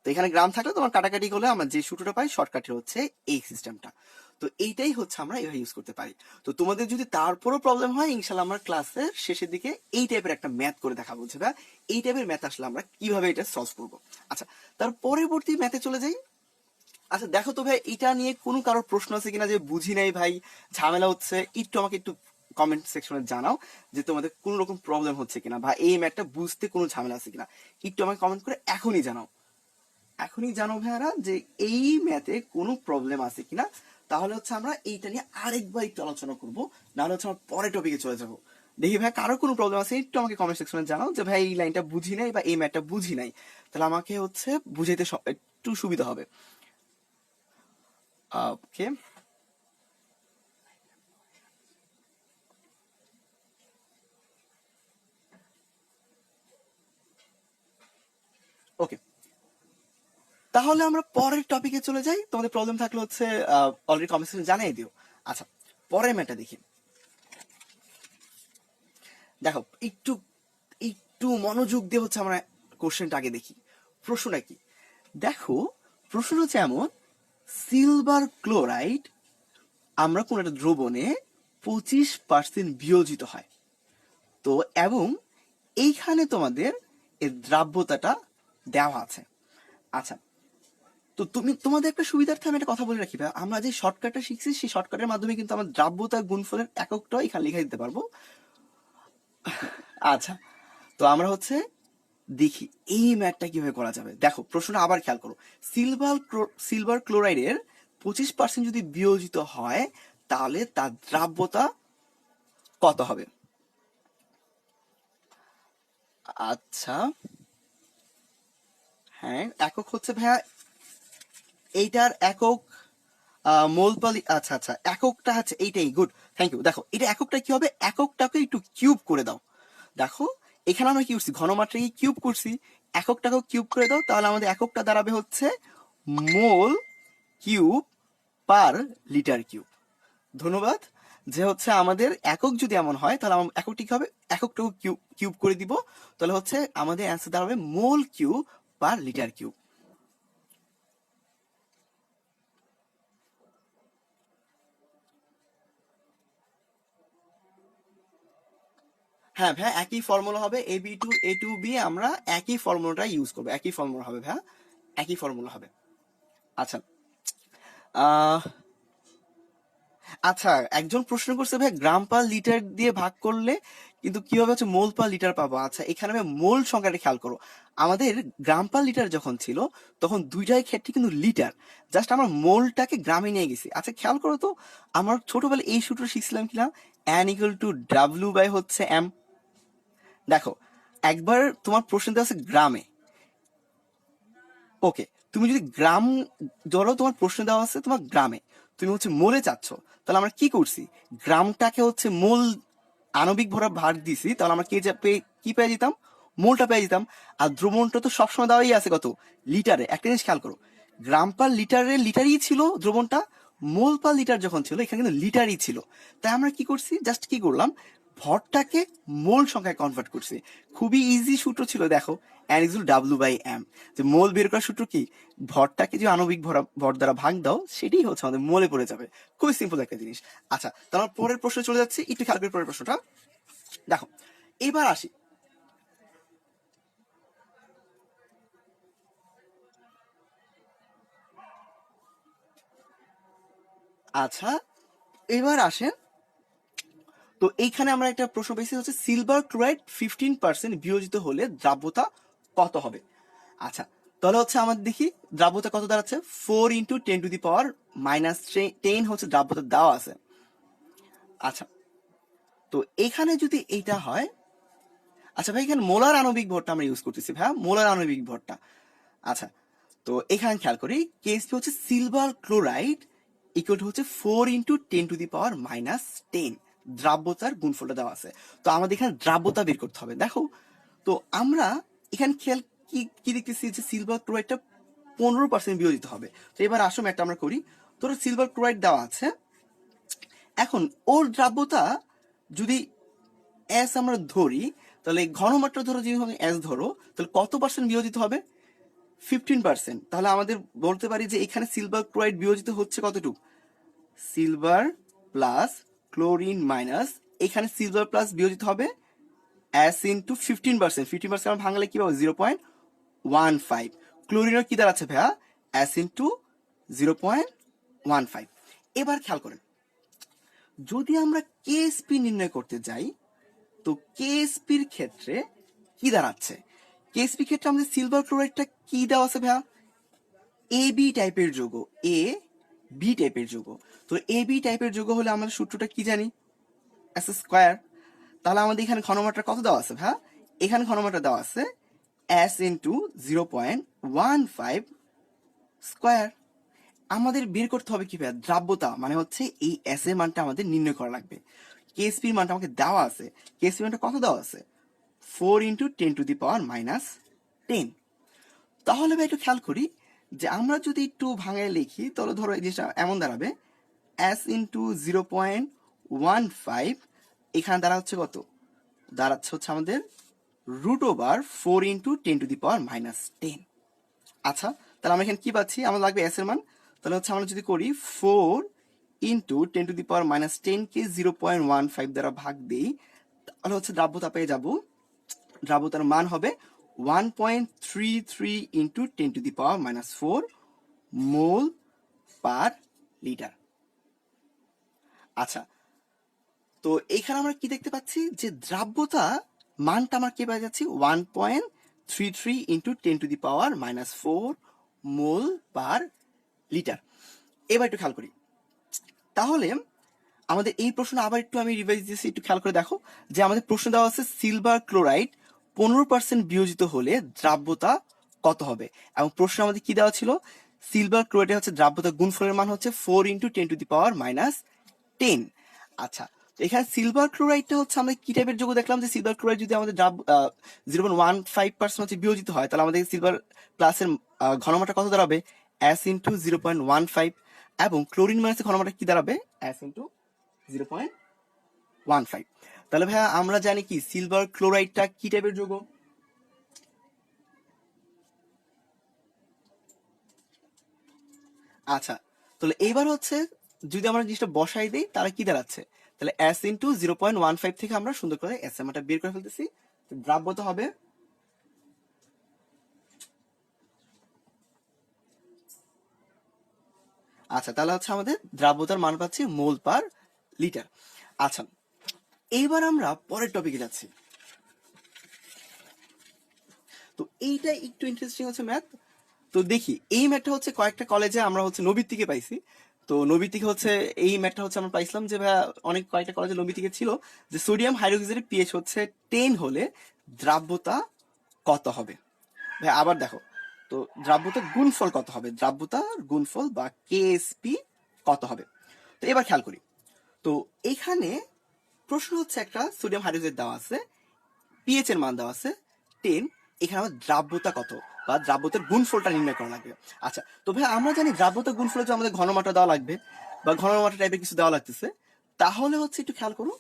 তো এখানে গ্রাম থাকলে তোমার কাটাকাটি করলে আমরা যে সূত্রটা পাই শর্টকাটে হচ্ছে এই সিস্টেমটা। তো এইটাই হচ্ছে আমরা এভাবে ইউজ করতে পারি। তো তোমাদের যদি তারপরও প্রবলেম হয়, ইনশাল্লাহ আমরা ক্লাসের শেষের দিকে এই টাইপের একটা ম্যাথ করে দেখাবো যে ভাই এই টাইপের ম্যাথ আসলে আমরা কিভাবে এটা সলভ করবো। আচ্ছা, তার পরবর্তী ম্যাথে চলে যাই। আচ্ছা দেখো তো ভাই, এটা নিয়ে কোনো কারোর প্রশ্ন আছে কিনা যে বুঝি নাই ভাই, ঝামেলা হচ্ছে, আমাকে একটু কমেন্ট সেকশনে জানাও যে তোমাদের কোনো রকম প্রবলেম হচ্ছে কিনা, বা এই ম্যাথটা বুঝতে কোনো ঝামেলা আছে কিনা, একটু আমাকে কমেন্ট করে এখনই জানাও। এখনই জানো ভাইয়ারা যে এই ম্যাথে কোনো প্রবলেম আছে কিনা, তাহলে হচ্ছে আমরা এইটা নিয়ে আরেকবার একটু আলোচনা করবো, নাহলে হচ্ছে আমরা পরের টপিকে চলে যাবো। দেখি ভাই কারো কোনো প্রবলেম আছে একটু আমাকে কমেন্ট সেকশনে জানাও যে ভাই এই লাইনটা বুঝি নাই বা এই ম্যাথটা বুঝি নাই, তাহলে আমাকে হচ্ছে বুঝাইতে একটু সুবিধা হবে। ওকে, ওকে, তাহলে আমরা পরের টপিকে চলে যাই। তোমাদের প্রবলেম থাকলে হচ্ছে অলরেডি কমেন্ট সেকশনে জানিয়ে দিও। আচ্ছা, পরের ম্যাথটা দেখি। দেখো একটু একটু মনোযোগ দিয়ে হচ্ছে আমরা কোশ্চেনটা আগে দেখি। প্রশ্নটা কি দেখো, প্রশ্ন হচ্ছে এমন, সিলভার ক্লোরাইড আমরা কোন একটা দ্রবণে 25% বিয়োজিত হয়। তো এবং এইখানে তোমাদের এর দ্রাব্যতাটা দেওয়া আছে। আচ্ছা, তো তোমাদের একটা সুবিধার্থে আমি একটা কথা বলে রাখি ভাই, আমরা যে শর্টকাটটা শিখছি সেই শর্টকাটের মাধ্যমে কিন্তু আমরা দ্রাব্যতা গুণফলের এককটাও এখানে লিখে দিতে পারবো। আচ্ছা, তো আমরা হচ্ছে দেখি এই ম্যাথটা কিভাবে করা যাবে। দেখো প্রশ্নটা আবার খেয়াল করো, সিলভার ক্লোরাইডের 25% যদি বিয়োজিত হয় তাহলে তার দ্রাব্যতা কত হবে। আচ্ছা, হ্যাঁ একক হচ্ছে ভাইয়া এইটার একক মোলপালি। আচ্ছা আচ্ছা, এককটা হচ্ছে এইটাই, গুড, থ্যাংক ইউ। দেখো এটা এককটা কি হবে, এককটাকে একটু কিউব করে দাও। দেখো এখানে আমরা কি করছি, ঘনমাত্রাকে কিউব করছি, এককটাকেও কিউব করে দাও, তাহলে আমাদের এককটা দাঁড়াবে হচ্ছে মোল কিউব পার লিটার কিউব। ধন্যবাদ। যে হচ্ছে আমাদের একক যদি এমন হয় তাহলে আমার এককটি কি হবে, এককটাও কিউব করে দিব, তাহলে হচ্ছে আমাদের অ্যান্সার দাঁড়াবে মোল কিউব পার লিটার কিউব। হ্যাঁ ভাইয়া, একই ফর্মুলা হবে, A2B আমরা একই ফর্মুলাটা ইউজ করবো, একই ফর্মুলা হবে ভাইয়া, একই ফর্মুলা হবে। আচ্ছা, আহ আচ্ছা, একজন প্রশ্ন করছে ভাই গ্রাম পার লিটার দিয়ে ভাগ করলে কিন্তু কিভাবে হচ্ছে মোল পার লিটার পাবো। আচ্ছা, এখানে আমি মোল সংখ্যাটা খেয়াল করো, আমাদের গ্রাম পার লিটার যখন ছিল তখন দুইটাই ক্ষেত্রে কিন্তু লিটার, জাস্ট আমার মোলটাকে গ্রামে নিয়ে গেছি। আচ্ছা খেয়াল করো তো, আমার ছোটবেলায় এই সূত্র শিখছিলাম কিনা, N = W/, হচ্ছে M। দেখো একবার তোমার প্রশ্ন দেওয়া আছে গ্রামে, ওকে, তুমি যদি গ্রাম, ধরো তোমার প্রশ্ন দেওয়া আছে তোমার গ্রামে, তুমি হচ্ছে মোলে চাচ্ছ, তাহলে আমরা কি করছি, গ্রামটাকে হচ্ছে মোল আণবিক ভরা ভাগ দিছি, তাহলে আমরা কি পেয়ে যেতাম, মোলটা পেয়ে যেতাম। আর দ্রবণটা তো সবসময় দেওয়াই আছে কত, লিটারে। একটা জিনিস খেয়াল করো, গ্রাম পার লিটারে লিটারই ছিল দ্রবণটা, মোল পার লিটার যখন ছিল এখানে কিন্তু লিটারই ছিল। তাই আমরা কি করছি, জাস্ট কি করলাম, ভরটাকে মোল সংখ্যায় কনভার্ট করছি। খুবই ইজি সূত্র ছিল, দেখো N = W/M, যে মোল বের করার সূত্র কি, ভরটাকে যে আণবিক ভর দ্বারা ভাগ দাও, সেটাই হচ্ছে আমাদের মোলে পড়ে যাবে। খুবই সিম্পল একটা জিনিস। আচ্ছা, তাহলে পরের প্রশ্নে চলে যাচ্ছি, একটু খেয়াল করে পরের প্রশ্নটা দেখো। এবার আসি, আচ্ছা এবার আসেন, তো এইখানে আমরা একটা প্রশ্ন পেয়েছি হচ্ছে সিলভার ক্লোরাইড 15% বিয়োজিত হলে দ্রাব্যতা কত হবে। আচ্ছা, তাহলে হচ্ছে আমাদের দেখি দ্রাব্যতা কত দাঁড়াচ্ছে, 4 × 10⁻⁻10 হচ্ছে দ্রাব্যতা দেওয়া আছে। আচ্ছা, তো এখানে যদি এইটা হয়, আচ্ছা ভাই এখানে মোলার আণবিক ভরটা আমরা ইউজ করতেছি ভাই, মোলার আণবিক ভরটা। আচ্ছা, তো এখানে খেয়াল করি কেসটি হচ্ছে সিলভার ক্লোরাইড ইকুয়াল টু হচ্ছে 4 × 10⁻⁻10 দ্রাব্যতার গুণফলটা দেওয়া আছে। তো আমাদের এখানে দ্রাব্যতা বের করতে হবে। দেখো, তো আমরা এখানে খেয়াল কি কি দেখতেছি যে সিলভার ক্লোরাইডটা 15% বিয়োজিত হবে। তো এবার আসো একটা আমরা করি, তোর সিলভার ক্লোরাইড দেওয়া আছে, এখন ওর দ্রাব্যতা যদি এস আমরা ধরি, তাহলে ঘনমাত্রা ধরো যদি এস ধরো, তাহলে কত পার্সেন্ট বিয়োজিত হবে? 15%। তাহলে আমাদের বলতে পারি যে এখানে সিলভার ক্লোরাইড বিয়োজিত হচ্ছে কতটুকু? সিলভার প্লাস ক্লোরিন মাইনাস, এখানে সিলভার প্লাস বিয়োজিত হবে এস ইন্টু 15%। 15% আমরা ভাঙলে কি পাবো? 0.15। ক্লোরিনের কি দাঁড়াচ্ছে ভাইয়া? S into 0.15। এবার খেয়াল করেন, যদি আমরা কেএসপি নির্ণয় করতে যাই, তো কেএসপির ক্ষেত্রে কি দাঁড়াচ্ছে? কেএসপি ক্ষেত্রে আমাদের সিলভার ক্লোরাইডটা কি দেওয়া আছে ভাইয়া? এ বি টাইপের যৌগ, এ বি টাইপের যৌগ। তো এ বি টাইপের যৌগ হলে আমরা সূত্রটা কি জানি? S square. তাহলে আমাদের এখানে ঘনমাত্রা কত দেওয়া আছে ভাইয়া? এখানে ঘনমাত্রা দেওয়া আছে এস ইন্টু 0.15 স্কোয়ার। আমাদের বের করতে হবে কি ভাইয়া? দ্রাব্যতা, মানে হচ্ছে এই এস এর মানটা আমাদের নির্ণয় করা লাগবে। কেএসপির মানটা আমাকে দেওয়া আছে, কেএসপি মানটা কত দেওয়া আছে? 4 ইন্টু 10⁻⁻10। তাহলে ভাই একটু খেয়াল করি যে আমরা যদি একটু ভাঙায় লিখি, তাহলে ধরো এই জিনিসটা এমন দাঁড়াবে এস ইন্টু 0.15, এখানে দাঁড়া হচ্ছে কত? দাঁড়াচ্ছে হচ্ছে আমাদের √4 ইন্টু 10⁻⁻10। আচ্ছা, তাহলে আমরা এখানে কি পাচ্ছি? আমার লাগবে এস এর মান। তাহলে হচ্ছে আমরা যদি করি 4 ইন্টু 10⁻⁻10 কে 0.15 দ্বারা ভাগ দিই, তাহলে হচ্ছে দ্রাব্যতা পেয়ে যাব। দ্রাব্যতার মান হবে 1.33 ইন্টু 10⁻⁻4 মোল পার লিটার। আচ্ছা, তো এখানে আমরা কি দেখতে পাচ্ছি যে দ্রাব্যতা মানটা আমরা কি পেয়ে যাচ্ছি? 1.33 ইন্টু 10⁻⁻4 মোল পার লিটার। এবার একটু খেয়াল করি, তাহলে আমাদের এই প্রশ্ন আবার একটু আমি রিভাইজ দিয়েছি, একটু খেয়াল করে দেখো যে আমাদের প্রশ্ন দেওয়া আছে সিলভার ক্লোরাইড 15% বিয়োজিত হলে দ্রাব্যতা কত হবে, এবং প্রশ্ন আমাদের কি দেওয়া ছিল? সিলভার ক্লোরাইডের হচ্ছে দ্রাব্যতা গুণফলের মান হচ্ছে 4 ইন্টু 10⁻⁻10। আচ্ছা, তো এখানে সিলভার ক্লোরাইডটা হচ্ছে আমরা কি টাইপের যৌগ দেখলাম যে সিলভার ক্লোরাইড যদি আমাদের 0.15% হচ্ছে বিয়োজিত হয়, তাহলে আমাদের সিলভার প্লাসের ঘনমাত্রা কত দাঁড়াবে? S into 0.15। এবং ক্লোরিন মাইনাসের ঘনমাত্রা কি দাঁড়াবে? S into 0.15। তাহলে ভাইয়া আমরা জানি কি সিলভার ক্লোরাইডটা কি টাইপের যৌগ? আচ্ছা, তাহলে এইবার হচ্ছে যদি আমরা জিনিসটা বসাই দিই, তাহলে কি দাঁড়াচ্ছে? তাহলে এস ইন্টু 0.15 থেকে আমরা সুন্দর করে এস এর মানটা বের করে ফেলতেছি। দ্রাব্যতা হবে আচ্ছা, তাহলে হচ্ছে আমাদের দ্রাব্যতার মান পাচ্ছি মোল পার লিটার। আচ্ছা, এইবার আমরা পরের টপিকে যাচ্ছি। তো এইটা একটু ইন্টারেস্টিং হচ্ছে ম্যাথ। তো দেখি এই ম্যাথটা হচ্ছে কয়েকটা কলেজে আমরা হচ্ছে নবীর থেকে পাইছি। তো নবীর থেকে হচ্ছে এই ম্যাথটা হচ্ছে আমরা পাইছিলাম যে ভাইয়া অনেক কয়েকটা কলেজে নবীর থেকে ছিল যে সোডিয়াম হাইড্রোক্সাইডের পিএইচ হচ্ছে 10 হলে দ্রাব্যতা কত হবে। ভাই আবার দেখো, তো দ্রাব্যতার গুণফল কত হবে? দ্রাব্যতার গুণফল বা কেএসপি কত হবে? তো এবার খেয়াল করি, তো এখানে প্রশ্ন হচ্ছে একটা সোডিয়াম হাইড্রোক্সাইড দেওয়া আছে, পিএইচ এর মান দেওয়া আছে 10, এখানে আমার দ্রাব্যতা কত বা দ্রাব্যতার গুণফলটা নির্ণয় করা লাগবে। আচ্ছা, তো ভাই আমরা জানি দ্রাব্যতার গুণফলে যে আমাদের ঘনমাত্রা দেওয়া লাগবে বা ঘনমাত্রা টাইপের কিছু দেওয়া লাগতেছে, তাহলে হচ্ছে একটু খেয়াল করো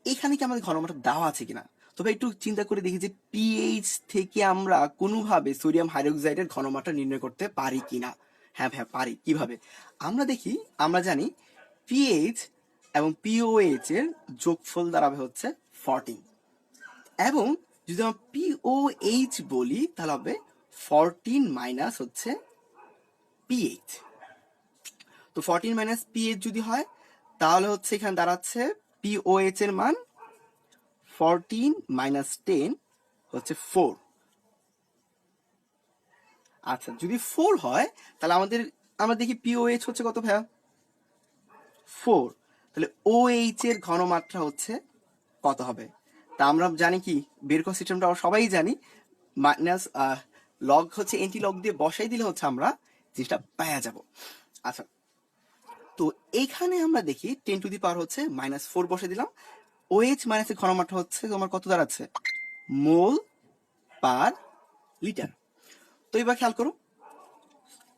এখানে কি আমাদের ঘনমাত্রা দেওয়া আছে কিনা। তবে একটু চিন্তা করে দেখি যে পিএইচ থেকে আমরা কোনোভাবে সোডিয়াম হাইড্রোক্সাইডের ঘনমাত্রা নির্ণয় করতে পারি কিনা। হ্যাঁ ভাই পারি। কিভাবে? আমরা দেখি, আমরা জানি পিএইচ এবং পিওএইচ এর যোগফল দাঁড়াবে হচ্ছে 14, এবং যদি আমরা পিওএইচ বলি তাহলে হবে 14 মাইনাস হচ্ছে পিএইচ। তো 14 মাইনাস পিএইচ যদি হয়, তাহলে হচ্ছে এখানে দাঁড়াচ্ছে পিওএইচ এর মান 14 মাইনাস 10 হচ্ছে 4। আচ্ছা, যদি 4 হয় তাহলে আমরা দেখি পিওএইচ হচ্ছে কত ভাইয়া? 4। তাহলে ওএইচ এর ঘনমাত্রা হচ্ছে কত হবে? তা আমরা জানি কি বের করার সিস্টেমটা আমরা সবাই জানি, মাইনাস লগ হচ্ছে এন্টি লগ দিয়ে বসাই দিলে হচ্ছে আমরা জিনিসটা পাওয়া যাব। আচ্ছা, তো এইখানে আমরা দেখি 10⁻⁻ হচ্ছে -4 বসে দিলাম। ওএইচ মাইনাসের ঘনমাত্রা হচ্ছে তোমার কত দাঁড়াচ্ছে? মোল পার লিটার। তো এবার খেয়াল করো,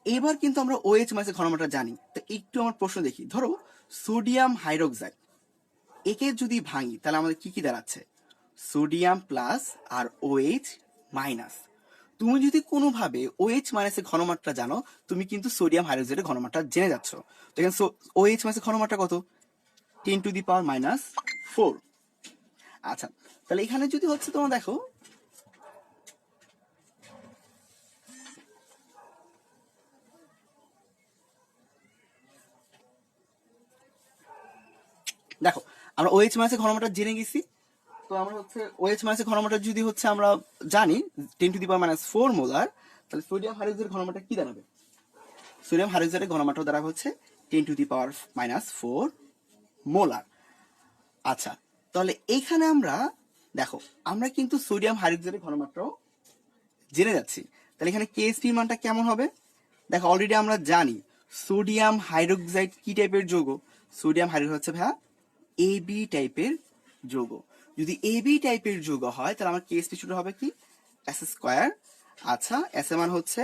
এবার কিন্তু আমরা ওএইচ মাইনাসের ঘনমাত্রা জানি। তো একটু আমার প্রশ্ন দেখি, ধরো সোডিয়াম হাইড্রোক্সাইড একে যদি ভাঙি তাহলে আমাদের কি কি দাঁড়াচ্ছে? সোডিয়াম প্লাস আর OH মাইনাস। তুমি যদি কোনোভাবে OH মাইনাসের ঘনমাত্রা জানো, তুমি কিন্তু সোডিয়াম হাইড্রোক্সাইডের ঘনমাত্রা জেনে যাচ্ছ। তো এখানে OH মাইনাসের ঘনমাত্রা কত? 10⁻⁻⁴। আচ্ছা, তাহলে এখানে যদি হচ্ছে তোমার দেখো, দেখো আমরা OH মাইনাসের ঘনমাত্রা জেনে গেছি। তো আমরা হচ্ছে OH মাইনাসের ঘনমাত্রা যদি হচ্ছে আমরা জানি 10⁻⁴ মোলার, তাহলে সোডিয়াম হাইড্রোক্সাইডের ঘনমাত্রা কি দাঁড়াবে? সোডিয়াম হাইড্রোক্সাইডের ঘনমাত্রা দ্বারা হচ্ছে 10⁻⁻⁴ মোলার। আচ্ছা, তাহলে এইখানে আমরা দেখো আমরা কিন্তু সোডিয়াম হাইড্রোক্সাইডের ঘনমাত্রাও জেনে যাচ্ছি। তাহলে এখানে KSP এর মানটা কেমন হবে? দেখো অলরেডি আমরা জানি সোডিয়াম হাইড্রোক্সাইড কি টাইপের যৌগ। সোডিয়াম হাইড্রোক্সাইড হচ্ছে ভাইয়া AB টাইপের যৌগ। যদি AB টাইপের যৌগ হয় তাহলে আমার KSP ছোট হবে কি? S square. আচ্ছা, S এর মান হচ্ছে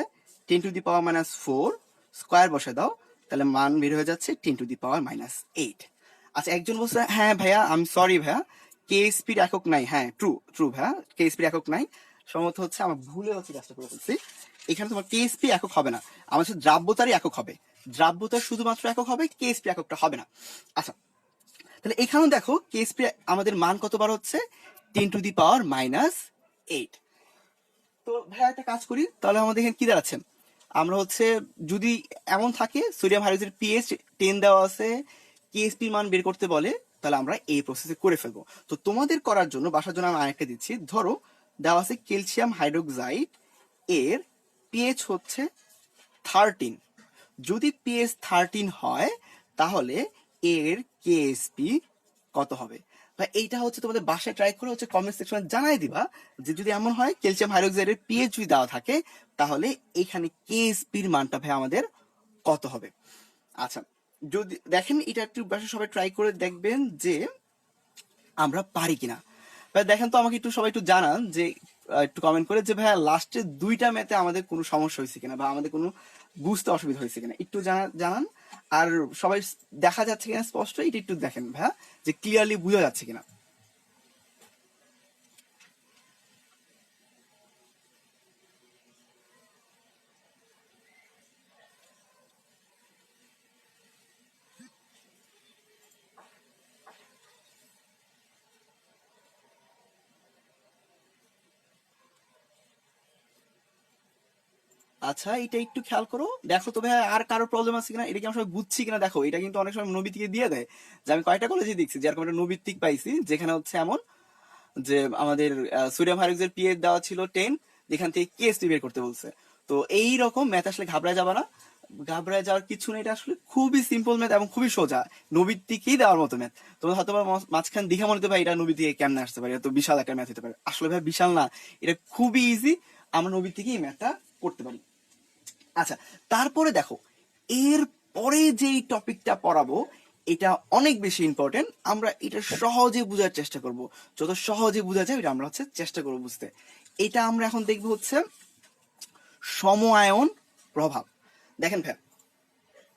10⁻⁻⁴, স্কয়ার বসে দাও, তাহলে মান বের হয়ে যাচ্ছে 10⁻⁻8। আচ্ছা, একজন বলছে হ্যাঁ ভাইয়া আমি সরি ভাইয়া, KSP এর একক নাই। হ্যাঁ ট্রু ট্রু ভাইয়া, KSP এর একক নাই। সম্ভবত হচ্ছে আমার ভুলে হচ্ছে কাজটা করে ফেলছি। এখানে তোমার KSP একক হবে না, আমার হচ্ছে দ্রাব্যতারই একক হবে। দ্রাব্যতার শুধুমাত্র একক হবে, KSP এককটা হবে না। আচ্ছা, তাহলে এখানেও দেখো KSP আমাদের মান কতবার হচ্ছে? 10⁻⁻8। তো ভাইয়া একটা কাজ করি, তাহলে আমাদের এখানে কি দাঁড়াচ্ছে? আমরা হচ্ছে যদি এমন থাকে সোডিয়াম হাইড্রোক্সাইড pH 10 দেওয়া আছে, KSP মান বের করতে বলে, তাহলে আমরা এই প্রসেসে করে ফেলবো। তো তোমাদের করার জন্য বাসার জন্য আমি আরেকটা দিচ্ছি। ধরো দেওয়া আছে ক্যালসিয়াম হাইড্রোক্সাইড এর pH হচ্ছে 13। যদি pH 13 হয় তাহলে এর KSP কত হবে? বা এইটা হচ্ছে তোমাদের বাসায় ট্রাই করে হচ্ছে কমেন্ট সেকশনে জানাই দিবা যে যদি এমন হয় ক্যালসিয়াম হাইড্রোক্সাইডের pH যদি দেওয়া থাকে তাহলে এখানে KSP এর মানটা ভাই আমাদের কত হবে। আচ্ছা, যদি দেখেন এটা একটু বাসায় সবাই ট্রাই করে দেখবেন যে আমরা পারি কিনা। ভাই দেখেন তো, আমাকে একটু সবাই একটু জানান যে একটু কমেন্ট করে যে ভাইয়া লাস্টে দুইটা ম্যাথে আমাদের কোনো সমস্যা হয়েছে কিনা বা আমাদের কোনো বুঝতে অসুবিধা হয়েছে কিনা একটু জানান। আর সবাই দেখা যাচ্ছে কিনা স্পষ্ট, এটা একটু দেখেন ভাইয়া যে ক্লিয়ারলি বোঝা যাচ্ছে কিনা। আচ্ছা, এটা একটু খেয়াল করো, দেখো তো ভাই আর কারো প্রবলেম আছে কিনা, এটা কি আমি সবাই বুঝছি কিনা দেখো। এটা কিন্তু অনেক সময় নবী থেকে দিয়ে দেয়, যে আমি কয়টা কলেজে দেখছি যে এরকম একটা নবীতিক পাইছি যেখানে হচ্ছে এমন যে আমাদের সোডিয়াম হাইড্রোক্সাইড pH দেওয়া ছিল 10, যেখান থেকে KSP বের করতে বলছে। তো এই রকম ম্যাথ আসলে ঘাবড়ায় যাবা না, ঘাবড়ায় যাওয়ার কিছু নেই, এটা আসলে খুবই সিম্পল ম্যাথ এবং খুবই সোজা, নবীর দিকেই দেওয়ার মতো ম্যাথ। তোমরা হয়তো মাঝখান দিঘা মনে হতে পারে এটা নবী থেকে কেমনে আসতে পারে, এত বিশাল একটা ম্যাথ হতে পারে। আসলে ভাই বিশাল না, এটা খুবই ইজি, আমরা নবীর থেকেই এই ম্যাথটা করতে পারি। আচ্ছা, তারপরে দেখো এর পরে যেই টপিকটা পড়াবো এটা অনেক বেশি ইম্পর্টেন্ট, আমরা এটা সহজে বোঝার চেষ্টা করব, যত সহজে বোঝা যায় এটা আমরা হচ্ছে চেষ্টা করবো বুঝতে। এটা আমরা এখন দেখবো হচ্ছে সমআয়ন প্রভাব। দেখেন ভাই,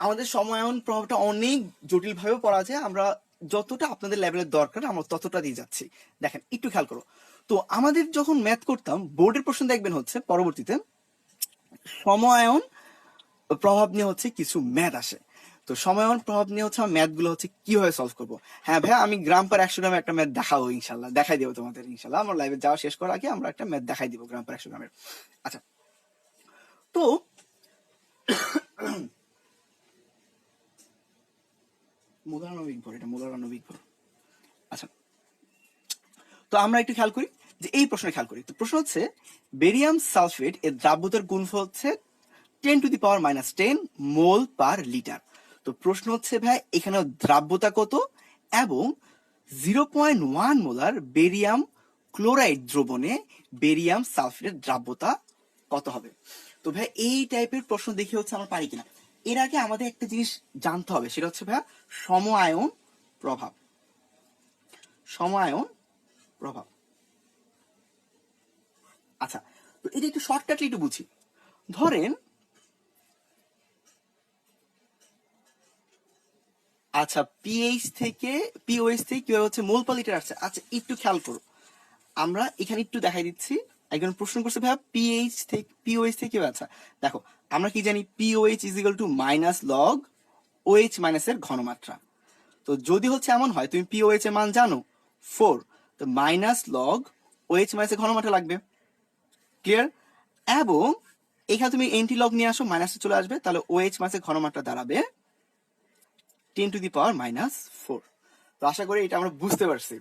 আমাদের সময়ায়ন প্রভাবটা অনেক জটিল ভাবে পড়া যায়, আমরা যতটা আপনাদের লেভেলের দরকার আমরা ততটা দিয়ে যাচ্ছি। দেখেন একটু খেয়াল করো, তো আমাদের যখন ম্যাথ করতাম বোর্ডের প্রশ্ন দেখবেন হচ্ছে পরবর্তীতে সময়ায়ন প্রভাব নিয়ে হচ্ছে কিছু ম্যাথ আসে। তো সময়ায়ন প্রভাব নিয়ে হচ্ছে ম্যাথ গুলো হচ্ছে কিভাবে সলভ করবো। হ্যাঁ ভাই, আমি গ্রাম পার 100 গ্রামে একটা ম্যাথ দেখাবো ইনশাল্লাহ, দেখাই দেবো তোমাদের ইনশাল্লাহ, আমার লাইভে যাওয়া শেষ করার আগে আমরা একটা ম্যাথ দেখাই দিব গ্রাম পার 100 গ্রামের। আচ্ছা, তো মোলারানবিক ভর, এটা মোলারানবিক ভর। আচ্ছা, তো আমরা একটু খেয়াল করি যে এই প্রশ্নে খেয়াল করি। তো প্রশ্ন হচ্ছে বেরিয়াম সালফেট এর দ্রাব্যতার গুণফল হচ্ছে 10⁻⁻10 মোল পার লিটার। তো প্রশ্ন হচ্ছে ভাই এখানে দ্রাব্যতা কত এবং 0.1 মোলার বেরিয়াম ক্লোরাইড দ্রবণে বেরিয়াম সালফেটের দ্রাব্যতা কত হবে। তো ভাই এই টাইপের প্রশ্ন দেখে হচ্ছে আমরা পারি কিনা। এর আগে আমাদের একটা জিনিস জানতে হবে, সেটা হচ্ছে ভাই সমআয়ন প্রভাব। সমআয়ন প্রভাব, আচ্ছা, তো এটা একটু শর্টকাটলি একটু বুঝি। ধরেন আচ্ছা, পিএইচ থেকে পিওএইচ থেকে কিভাবে হচ্ছে মোল পার লিটার আসছে। আচ্ছা একটু খেয়াল করো, আমরা এখানে একটু দেখাই দিচ্ছি। একজন প্রশ্ন করছে ভাইয়া পিএইচ থেকে পিওএইচ থেকে, আচ্ছা দেখো আমরা কি জানি p O H is equal to minus log O H মাইনাসের ঘনমাত্রা। তো যদি হচ্ছে এমন হয় তুমি পিওএইচ এর মান জানো 4, তো মাইনাস লগ ওএইচ মাইনাসের ঘনমাত্রা লাগবে, ক্লিয়ার? এবং এখানে তুমি এন্টি লগ নিয়ে আসো, মাইনাসে চলে আসবে, তাহলে ওএইচ মাইনাসের ঘনমাত্রা দাঁড়াবে 10⁻⁴। তো আশা করি এটা আমরা বুঝতে পারছি।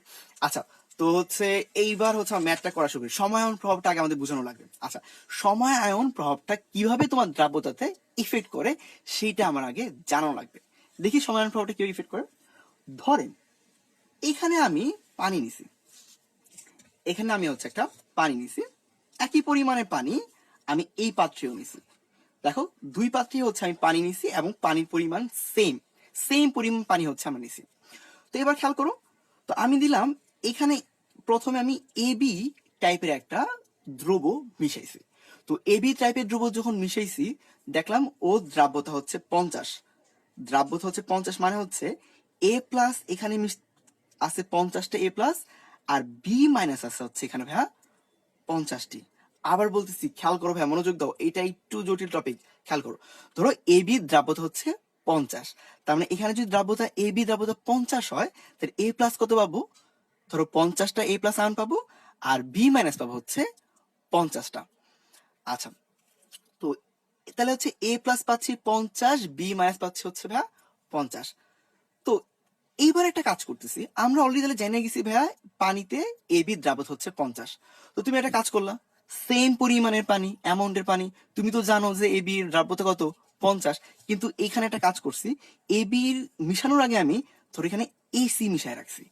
আচ্ছা, তো হচ্ছে এইবার হচ্ছে ম্যাথটা করা শুরু করি। সময়ায়ন প্রভাবটা আগে আমাদের বোঝানো লাগবে। আচ্ছা, সময়ায়ন প্রভাবটা কিভাবে তোমার দ্রাব্যতাতে ইফেক্ট করে সেইটা আমার আগে জানানো লাগবে। দেখি সময়ায়ন প্রভাবটা কিভাবে ইফেক্ট করে। ধরেন এখানে আমি পানি নিছি, এখানে আমি হচ্ছে একটা পানি নিছি, একই পরিমাণের পানি আমি এই পাত্রেও নিছি। দেখো দুই পাত্রে হচ্ছে আমি পানি নিছি এবং পানির পরিমাণ সেম পরিমাণ পানি হচ্ছে আমরা নিছি। তো এবার খেয়াল করো, তো আমি দিলাম এখানে প্রথমে আমি এবি টাইপের একটা দ্রব মিশাইছি। তো এবি টাইপের দ্রব যখন মিশাইছি দেখলাম ও দ্রাব্যতা হচ্ছে 50। দ্রাব্যতা হচ্ছে 50 মানে হচ্ছে এ প্লাস এখানে আছে 50টা এ প্লাস, আর বি মাইনাস আছে হচ্ছে এখানে ভাইয়া 50টি। আবার বলতেছি খেয়াল করো ভাইয়া, মনোযোগ দাও, এটা একটু জটিল টপিক, খেয়াল করো। ধরো এবি দ্রাব্যতা হচ্ছে 50, তার মানে এখানে যদি দ্রাব্যতা এবি দ্রাব্যতা 50 হয়, তাহলে এ প্লাস কত পাবো? ধরো 50টা এ প্লাস আয়ন পাবো, আর বি মাইনাস পাবো হচ্ছে 50টা। আচ্ছা, তো তাহলে হচ্ছে এ প্লাস পাচ্ছি 50, বি মাইনাস পাচ্ছি হচ্ছে ভাইয়া 50। তো এইবার একটা কাজ করতেছি, আমরা অলরেডি তাহলে জেনে গেছি ভাইয়া পানিতে এবি দ্রাব্যতা হচ্ছে 50। তো তুমি একটা কাজ করলা, সেম পরিমাণের পানি, অ্যামাউন্টের পানি, তুমি তো জানো যে এবি এর দ্রাব্যতা কত 50, কিন্তু এখানে একটা কাজ করছি, এবি মিশানোর আগে আমি ধরো এখানে এসি মিশায় রাখছি,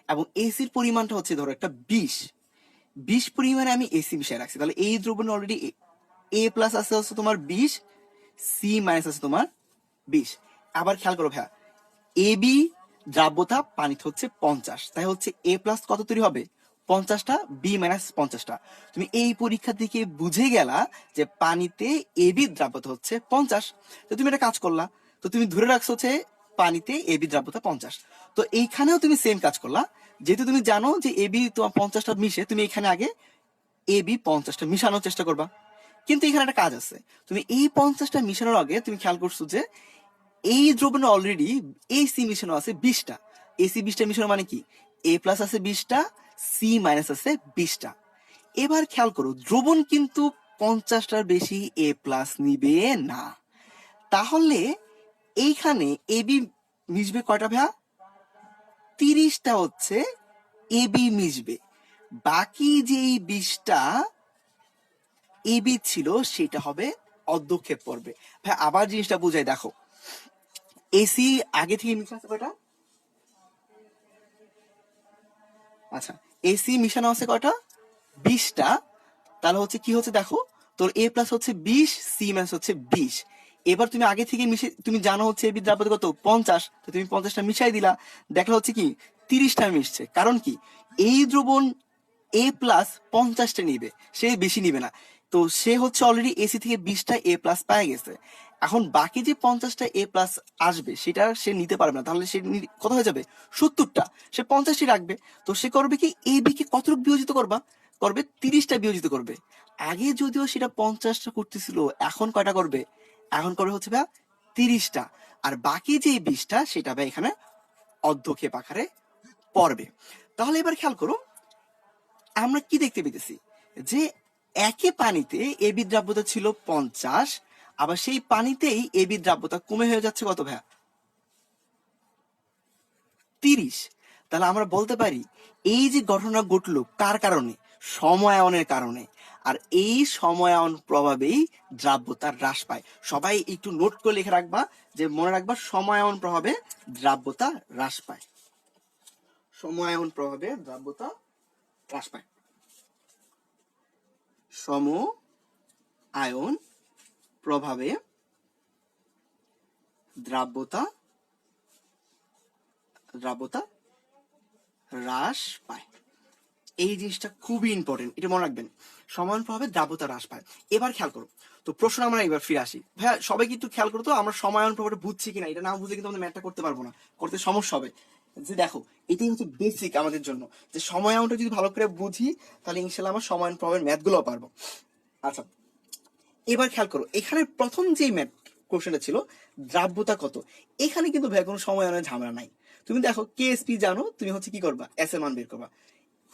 এবং এসির পরিমাণটা হচ্ছে ধরো একটা 20 পরিমাণে আমি এসি মিশায় রাখছি। তাহলে এই দ্রবণে অলরেডি এ প্লাস আছে হচ্ছে তোমার 20, সি মাইনাস আছে তোমার 20। আবার খেয়াল করো ভাইয়া, এবি দ্রাব্যতা পানিতে হচ্ছে 50, তাই হচ্ছে এ প্লাস কত তৈরি হবে 50টা, বি মাইনাস 50টা। তুমি এই পরীক্ষা থেকে বুঝে গেলা যে পানিতে এবি দ্রাব্যতা হচ্ছে 50। তো তুমি একটা কাজ করলা, তো তুমি ধরে রাখছো হচ্ছে পানিতে এবি দ্রাব্যতা 50। তো এইখানেও তুমি সেম কাজ করলা, যেহেতু তুমি জানো যে এবি তোমার 50টা মিশে, তুমি এখানে আগে এবি 50টা মিশানোর চেষ্টা করবা। কিন্তু এখানে একটা কাজ আছে, তুমি এই 50টা মিশানোর আগে তুমি খেয়াল করছো যে এই দ্রবণে অলরেডি এসি মিশানো আছে 20টা। এসি 20টা মিশানো মানে কি, এ প্লাস আছে 20টা, সি মাইনাস আছে 20টা। এবার খেয়াল করো, দ্রবণ কিন্তু 50টার বেশি এ প্লাস নিবে না। তাহলে এইখানে এবি মিশবে কয়টা ভাইয়া? 30টা হচ্ছে এবি মিশবে, বাকি যেই 20টা এবি ছিল সেটা হবে অর্ধক্ষেপ পড়বে। ভাই আবার জিনিসটা বুঝাই দেখো, এসি আগে থেকে মিশে আছে কয়টা? আচ্ছা, এসি মিশানো আছে কয়টা? 20টা। তাহলে হচ্ছে কি হচ্ছে দেখো, তোর এ প্লাস হচ্ছে 20, সি মাইনাস হচ্ছে 20। এবার তুমি আগে থেকে মিশে তুমি জানো হচ্ছে এবি দ্রাব্যতা কত 50, তো তুমি 50টা মিশাই দিলা, দেখলা হচ্ছে কি 30টা মিশছে। কারণ কি, এই দ্রবণ এ প্লাস 50টা নিবে, সে বেশি নিবে না। তো সে হচ্ছে অলরেডি এসি থেকে 20টা এ প্লাস পায় গেছে। এখন বাকি যে 50টা এ প্লাস আসবে সেটা সে নিতে পারবে না, তাহলে সে কত হয়ে যাবে 70টা, সে 50টি রাখবে। তো সে করবে কি, এ বি কে কতটুকু বিয়োজিত করবে 30টা বিয়োজিত করবে। আগে যদিও সেটা 50টা করতেছিল, এখন কয়টা করবে, এখন করবে হচ্ছে ভাই 30টা। আর বাকি যে 20টা সেটা ভাই এখানে অর্ধক্ষেপ আকারে পড়বে। তাহলে এবার খেয়াল করো, আমরা কি দেখতে পেতেছি যে একই পানিতে এবি দ্রাব্যতা ছিল 50, আবার সেই পানিতেই এবি দ্রাব্যতা কমে হয়ে যাচ্ছে কত ভাইয়া 30। তাহলে আমরা বলতে পারি এই যে ঘটনা ঘটলো কার কারণে, সময়ায়নের কারণে। আর এই সময়ায়ন প্রভাবেই দ্রাব্যতা হ্রাস পায়। সবাই একটু নোট করে লিখে রাখবা, যে মনে রাখবা সময়ায়ন প্রভাবে দ্রাব্যতা হ্রাস পায়, সময়ায়ন প্রভাবে দ্রাব্যতা হ্রাস পায়। সম আয়ন প্রভাবে দ্রাব্যতা হ্রাস পায়। এই জিনিসটা খুবই ইম্পর্টেন্ট, এটা মনে রাখবেন, সমান প্রভাবে দ্রাব্যতা হ্রাস পায়। এবার খেয়াল করো, তো প্রশ্ন আমরা এবার ফিরে আসি ভাইয়া, সবাই কিন্তু খেয়াল করো তো আমরা সমায়ন প্রভাবটা বুঝছি কিনা, এটা না বুঝলে কিন্তু আমাদের ম্যাথটা করতে পারবো না, করতে সমস্যা হবে। যে দেখো এটাই হচ্ছে বেসিক আমাদের জন্য, যে সময়ায়নটা যদি ভালো করে বুঝি তাহলে ইনশাল্লাহ আমরা সময়ায়ন প্রভাবের ম্যাথগুলো পারবো। আচ্ছা, এবার খেয়াল করো এখানে প্রথম যে ম্যাথ কোশ্চেনটা ছিল দ্রাব্যতা কত, এখানে কিন্তু ভাই কোনো সময়ায়নের ঝামেলা নাই। তুমি দেখো কেএসপি জানো, তুমি হচ্ছে কি করবা, এস এর মান বের করবা।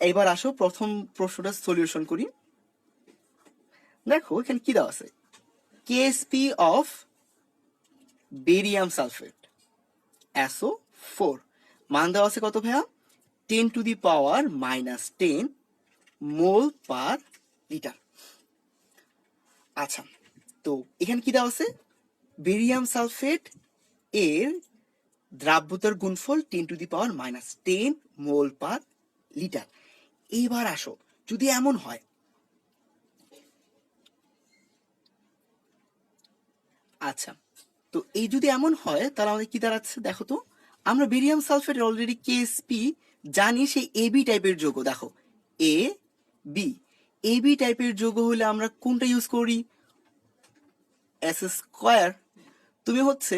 এবার আসো প্রথম প্রশ্নটা সলিউশন করি। দেখো এখানে কি দেওয়া আছে, KSP of barium sulphate SO4 মান দেওয়া আছে কত ভাইয়া, 10⁻⁻10 মোল পার লিটার। আচ্ছা, তো এখানে কি দেওয়া আছে, বেরিয়াম সালফেট এর দ্রাব্যতার গুণফল 10⁻⁻10 মোল পার লিটার। এইবার আসো যদি এমন হয়, আচ্ছা তো এই যদি এমন হয় তাহলে আমাদের কি দাঁড়াচ্ছে দেখো তো, আমরা বেরিয়াম সালফেট অলরেডি কেএসপি জানি, সেই এবি টাইপের যৌগ। দেখো এ বি, এবি টাইপের যৌগ হলে আমরা কোনটা ইউজ করি, এস স্কোয়ার। তুমি হচ্ছে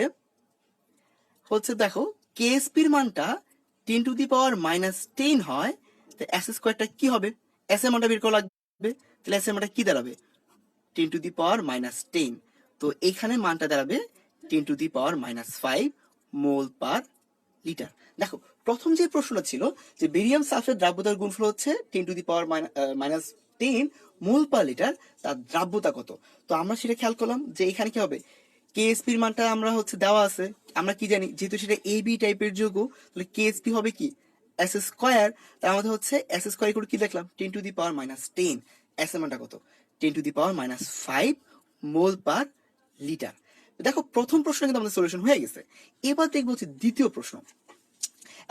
দেখো কেএসপির মানটা 10⁻⁻10 হয়, তো এস স্কোয়ারটা কি হবে, এস এর মানটা বের করা লাগবে, তাহলে এস এর মানটা কি দাঁড়াবে, 10⁻⁻10। তো এখানে মানটা দাঁড়াবে 10⁻⁻5 মোল পার লিটার। দেখো প্রথম যে প্রশ্নটা ছিল যে বেরিয়াম সালফেট দ্রাব্যতার গুণফল হচ্ছে 10⁻⁻10 মোল পার লিটার, তার দ্রাব্যতা কত। তো আমরা সেটা খেয়াল করলাম যে এখানে কি হবে, কেএসপির মানটা আমরা হচ্ছে দেওয়া আছে, আমরা কি জানি যেহেতু সেটা এবি টাইপের যৌগ, তাহলে কেএসপি হবে কি এস স্কোয়ার। তার মধ্যে হচ্ছে এস স্কোয়ার করে কি দেখলাম 10⁻⁻10, এস এর মানটা কত 10⁻⁵ মোল পার লিটার। দেখো প্রথম প্রশ্ন কিন্তু আমাদের সলিউশন হয়ে গেছে। এবার দেখবো হচ্ছে দ্বিতীয় প্রশ্ন,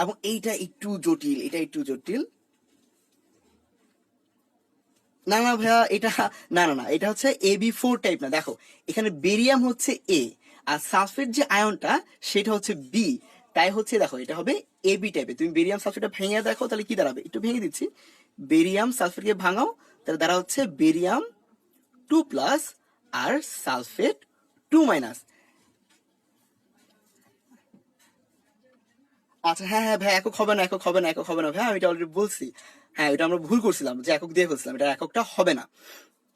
এবং এইটা একটু জটিল, না না ভাইয়া এটা, না এটা হচ্ছে AB4 টাইপ না। দেখো এখানে বেরিয়াম হচ্ছে এ, আর সালফেট যে আয়নটা সেটা হচ্ছে বি, তাই হচ্ছে দেখো এটা হবে এবি টাইপের। তুমি বেরিয়াম সালফেটটা ভেঙে দেখো তাহলে কি দাঁড়াবে, একটু ভেঙে দিচ্ছি, বেরিয়াম সালফেটকে ভাঙাও, তাহলে দ্বারা হচ্ছে বেরিয়াম 2+ আর সালফেট 2-। আচ্ছা হ্যাঁ হ্যাঁ ভাই, একক হবে না ভাই, আমি এটা অলরেডি বলছি। হ্যাঁ এটা আমরা ভুল করছিলাম যে একক দিয়ে ফেলছিলাম, এটা এককটা হবে না।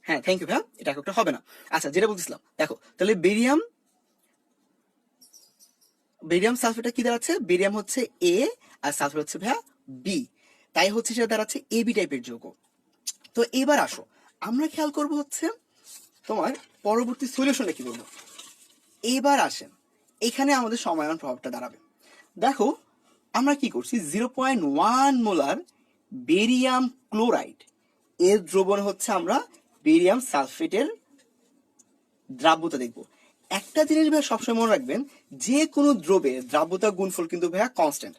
হ্যাঁ থ্যাংক ইউ ভাইয়া, এটা এককটা হবে না। আচ্ছা যেটা বলছিলাম, দেখো তাহলে বেরিয়াম সালফেটটা কি দাঁড়াচ্ছে, বেরিয়াম হচ্ছে এ আর সালফেট হচ্ছে ভাইয়া বি, তাই হচ্ছে সেটা দাঁড়াচ্ছে এবি টাইপের যৌগ। তো এবার আসো আমরা খেয়াল করব হচ্ছে তোমার পরবর্তী সলিউশনটা কি বলবো। এবার আসেন এখানে আমাদের সময়ায়ন প্রভাবটা দাঁড়াবে। দেখো আমরা কি করছি, 0.1 মোলার বেরিয়াম ক্লোরাইড এর দ্রবণ হচ্ছে আমরা বেরিয়াম সালফেটের দ্রাব্যতা দেখব। একটা জিনিস ভাইয়া সবসময় মনে রাখবেন, যে কোনো দ্রবের দ্রাব্যতা গুণফল কিন্তু ভাইয়া কনস্ট্যান্ট,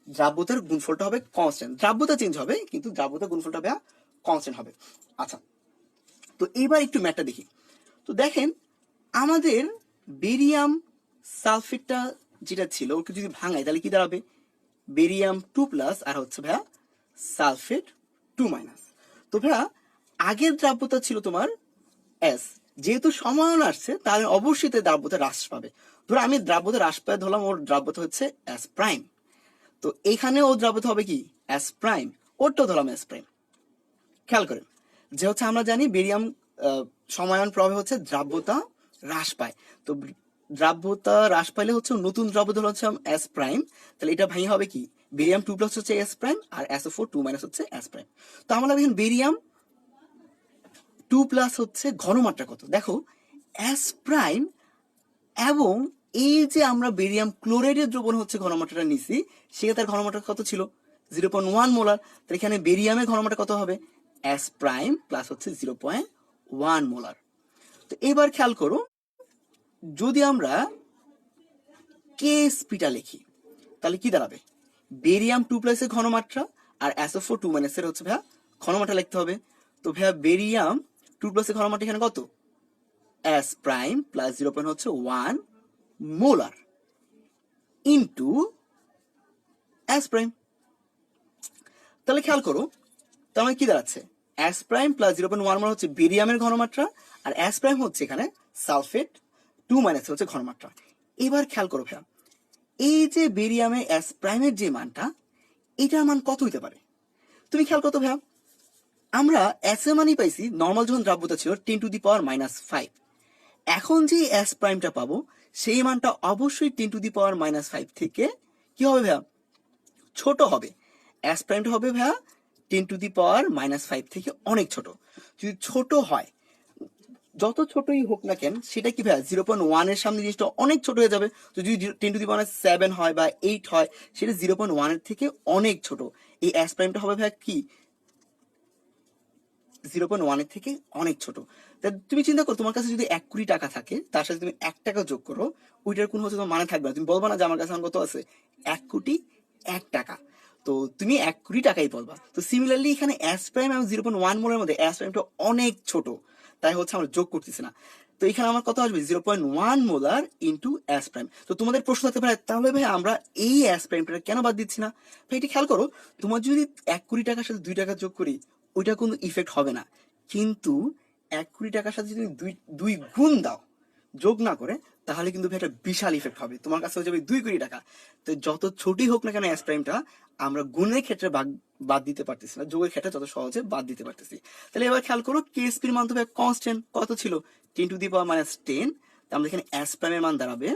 দ্রাব্যতার গুণফলটা হবে কনস্ট্যান্ট, দ্রাব্যতা চেঞ্জ হবে কিন্তু দ্রাব্যতা গুণফলটা ভাইয়া কনস্ট্যান্ট হবে। আচ্ছা তো এবার একটু ম্যাটটা দেখি। তো দেখেন আমাদের বেরিয়াম সালফেটটা যেটা ছিল ওকে যদি ভাঙাই তাহলে কি দাঁড়াবে, বেরিয়াম 2+ আর হচ্ছে ভাইয়া সালফেট 2-। তো ভাইয়া আগের দ্রাব্যতা ছিল তোমার এস, যেহেতু সমায়ন আসছে তাহলে অবশ্যই তার দ্রাব্যতা হ্রাস পাবে। ধরো আমি দ্রাব্যতা হ্রাস পায় ধরলাম ওর দ্রাব্যতা হচ্ছে এস প্রাইম, তো এখানে ওর দ্রাব্যতা হবে কি এস প্রাইম, ওরটাও ধরলাম এস প্রাইম। খেয়াল করেন যে হচ্ছে আমরা জানি বেরিয়াম সমায়ন প্রভাবে হচ্ছে দ্রাব্যতা হ্রাস পায়, তো দ্রাব্যতা হ্রাস পাইলে হচ্ছে নতুন দ্রাব্যতা হচ্ছে এস প্রাইম, তাহলে এটা ভাঙি হবে কি বেরিয়াম 2+ হচ্ছে এস প্রাইম আর SO4 2- হচ্ছে এস প্রাইম। তো আমরা এখন বেরিয়াম 2+ হচ্ছে ঘনমাত্রা কত, দেখো এস প্রাইম, এবং এই যে আমরা বেরিয়াম ক্লোরাইডের দ্রবণ হচ্ছে ঘনমাত্রাটা নিছি, সেটা তার ঘনমাত্রা কত ছিল 0.1 মোলার, তো এখানে বেরিয়ামের ঘনমাত্রা কত হবে এস প্রাইম প্লাস হচ্ছে 0.1 মোলার। তো এবার খেয়াল করো যদি আমরা কেএসপিটা লিখি তাহলে কি দাঁড়াবে, বেরিয়াম 2+ এর ঘনমাত্রা আর SO4 2- এর হচ্ছে ভাইয়া ঘনমাত্রা লিখতে হবে। তো ভাইয়া বেরিয়াম 2+ এর ঘনমাত্রা এখানে কত S prime plus 0.1 molar into S prime. তাহলে খেয়াল করো তাহলে কি দাঁড়াচ্ছে, এস প্রাইম প্লাস 0.1 মোলার হচ্ছে বেরিয়ামের ঘনমাত্রা, আর এস প্রাইম হচ্ছে এখানে সালফেট 2- হচ্ছে ঘনমাত্রা। এবার খেয়াল করো ভাইয়া এই যে বেরিয়ামের এস প্রাইমের যে মানটা, এটার মান কত হইতে পারে? তুমি খেয়াল করতো ভাইয়া, আমরা এস এর মানই পাইছি নর্মাল যখন দ্রাব্যতা ছিল 10⁻⁵। এখন যে এস প্রাইমটা পাবো সেই মানটা অবশ্যই 10⁻⁵ থেকে কি হবে ভাইয়া? ছোট হবে। এস প্রাইমটা হবে ভাইয়া 10⁻⁵ থেকে অনেক ছোট। যদি ছোট হয়, যত ছোটই হোক না কেন, সেটা কি ভাইয়া 0.1 এর সামনে জিনিসটা অনেক ছোট হয়ে যাবে। তো যদি 10⁻⁷ হয় বা 8 হয়, সেটা 0.1 এর থেকে অনেক ছোট। এই এস প্রাইমটা হবে ভাইয়া কি 0.1 এর থেকে অনেক ছোট। তা তুমি চিন্তা করো, তোমার কাছে যদি 1 কোটি টাকা থাকে, তার সাথে তুমি 1 টাকা যোগ করো, ওইটার কোনো হচ্ছে তোমার মানে থাকবে না। তুমি বলবা না যে আমার কাছে এখন কত আছে, 1 কোটি 1 টাকা। তো তুমি 1 কোটি টাকাই বলবা। তো সিমিলারলি এখানে এস প্রাইম এবং 0.1 মোলের মধ্যে এস প্রাইমটা অনেক ছোট, তাই হচ্ছে আমরা যোগ করতেছি না। তো এখানে আমার কত আসবে, 0.1 মোলার ইন্টু এস প্রাইম। তো তোমাদের প্রশ্ন থাকতে পারে, তাহলে ভাই আমরা এই এস প্রাইমটা কেন বাদ দিচ্ছি না? ভাই এটা খেয়াল করো, তোমার যদি 1 কোটি টাকার সাথে 2 টাকা যোগ করি, ওইটা কোনো ইফেক্ট হবে না। কিন্তু 1 কোটি টাকার সাথে যদি দুই দুই গুণ দাও যোগ না করে, তাহলে কিন্তু ভাই একটা বিশাল ইফেক্ট হবে। তোমার কাছে হয়ে যাবে 2 কোটি টাকা। তো যত ছোটই হোক না কেন এস প্রাইমটা, আমরা গুণের ক্ষেত্রে বাদ দিতে পারতেছি না, যোগের ক্ষেত্রে যত সহজে বাদ দিতে পারতেছি। তাহলে এবার খেয়াল করো, কেএসপির মান তো ভাই কনস্ট্যান্ট কত ছিল, 10⁻⁻10। আমাদের এখানে এস প্রাইমের মান দাঁড়াবে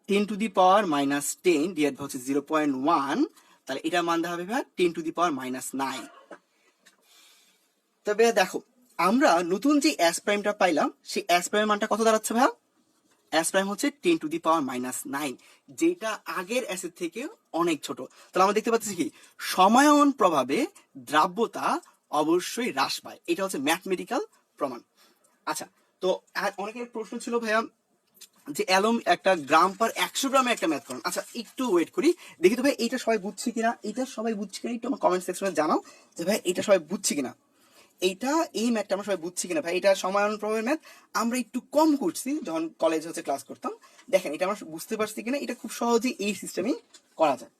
10⁻⁻10 ডিভাইড হচ্ছে 0.1। তাহলে এটার মান দাঁড়াবে ভাই 10⁻⁹। তবে দেখো, আমরা নতুন যে এস প্রাইমটা পাইলাম, সেই এস প্রাইমের মানটা কত দাঁড়াচ্ছে ভাইয়া? এস প্রাইম হচ্ছে 10⁻⁹, যেটা আগের এস এর থেকে অনেক ছোট। তাহলে আমরা দেখতে পাচ্ছি কি, সমায়ন প্রভাবে দ্রাব্যতা অবশ্যই হ্রাস পায়। এটা হচ্ছে ম্যাথমেটিক্যাল প্রমাণ। আচ্ছা, তো অনেকের প্রশ্ন ছিল ভাইয়া যে অ্যালুম একটা গ্রাম পার 100 গ্রামে একটা ম্যাথ করুন। আচ্ছা একটু ওয়েট করি, দেখি তো ভাই এটা সবাই বুঝছে কিনা। এটা সবাই বুঝছে কিনা একটু আমার কমেন্ট সেকশনে জানাও যে ভাই এটা সবাই বুঝছে কিনা। এই ম্যাথটা আমরা সবাই বুঝছি কিনা। ভাই এটা সমায়ন প্রভাবের ম্যাথ, আমরা একটু কম করছি যখন কলেজ হচ্ছে ক্লাস করতাম। দেখেন এটা আমরা বুঝতে পারছি কিনা, এটা খুব সহজেই এই সিস্টেমেই করা যায়।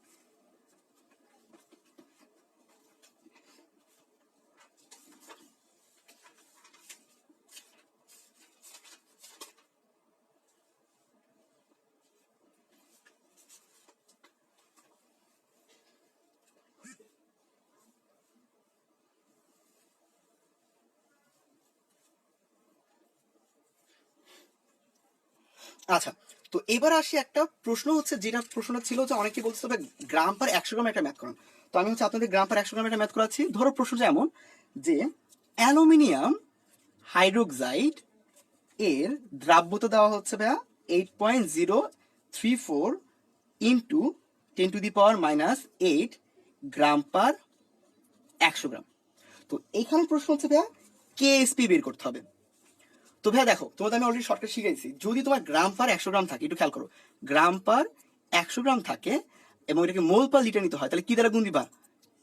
আচ্ছা, তো এবার আসি একটা প্রশ্ন হচ্ছে, যেটা প্রশ্নটা ছিল যে অনেকে বলছে তবে গ্রাম পার 100 গ্রামে একটা ম্যাথ করান। তো আমি হচ্ছে আপনাদের গ্রাম পার 100 গ্রামে একটা ম্যাথ করাচ্ছি। ধরো প্রশ্নটা এমন যে অ্যালুমিনিয়াম হাইড্রোক্সাইড এর দ্রাব্যতা দেওয়া হচ্ছে ভাইয়া 8.034 ইন্টু 10⁻⁻8 গ্রাম পার 100 গ্রাম। তো এখানে প্রশ্ন হচ্ছে ভাইয়া কেএসপি বের করতে হবে। তো ভাইয়া দেখো, তোমাদের আমি অলরেডি শর্টকাট শিখাইছি। যদি তোমার গ্রাম পার 100 গ্রাম থাকে, একটু খেয়াল করো, গ্রাম পার 100 গ্রাম থাকে এবং এটাকে মোল পার লিটার নিতে হয়, তাহলে কি দ্বারা গুণ দিবা?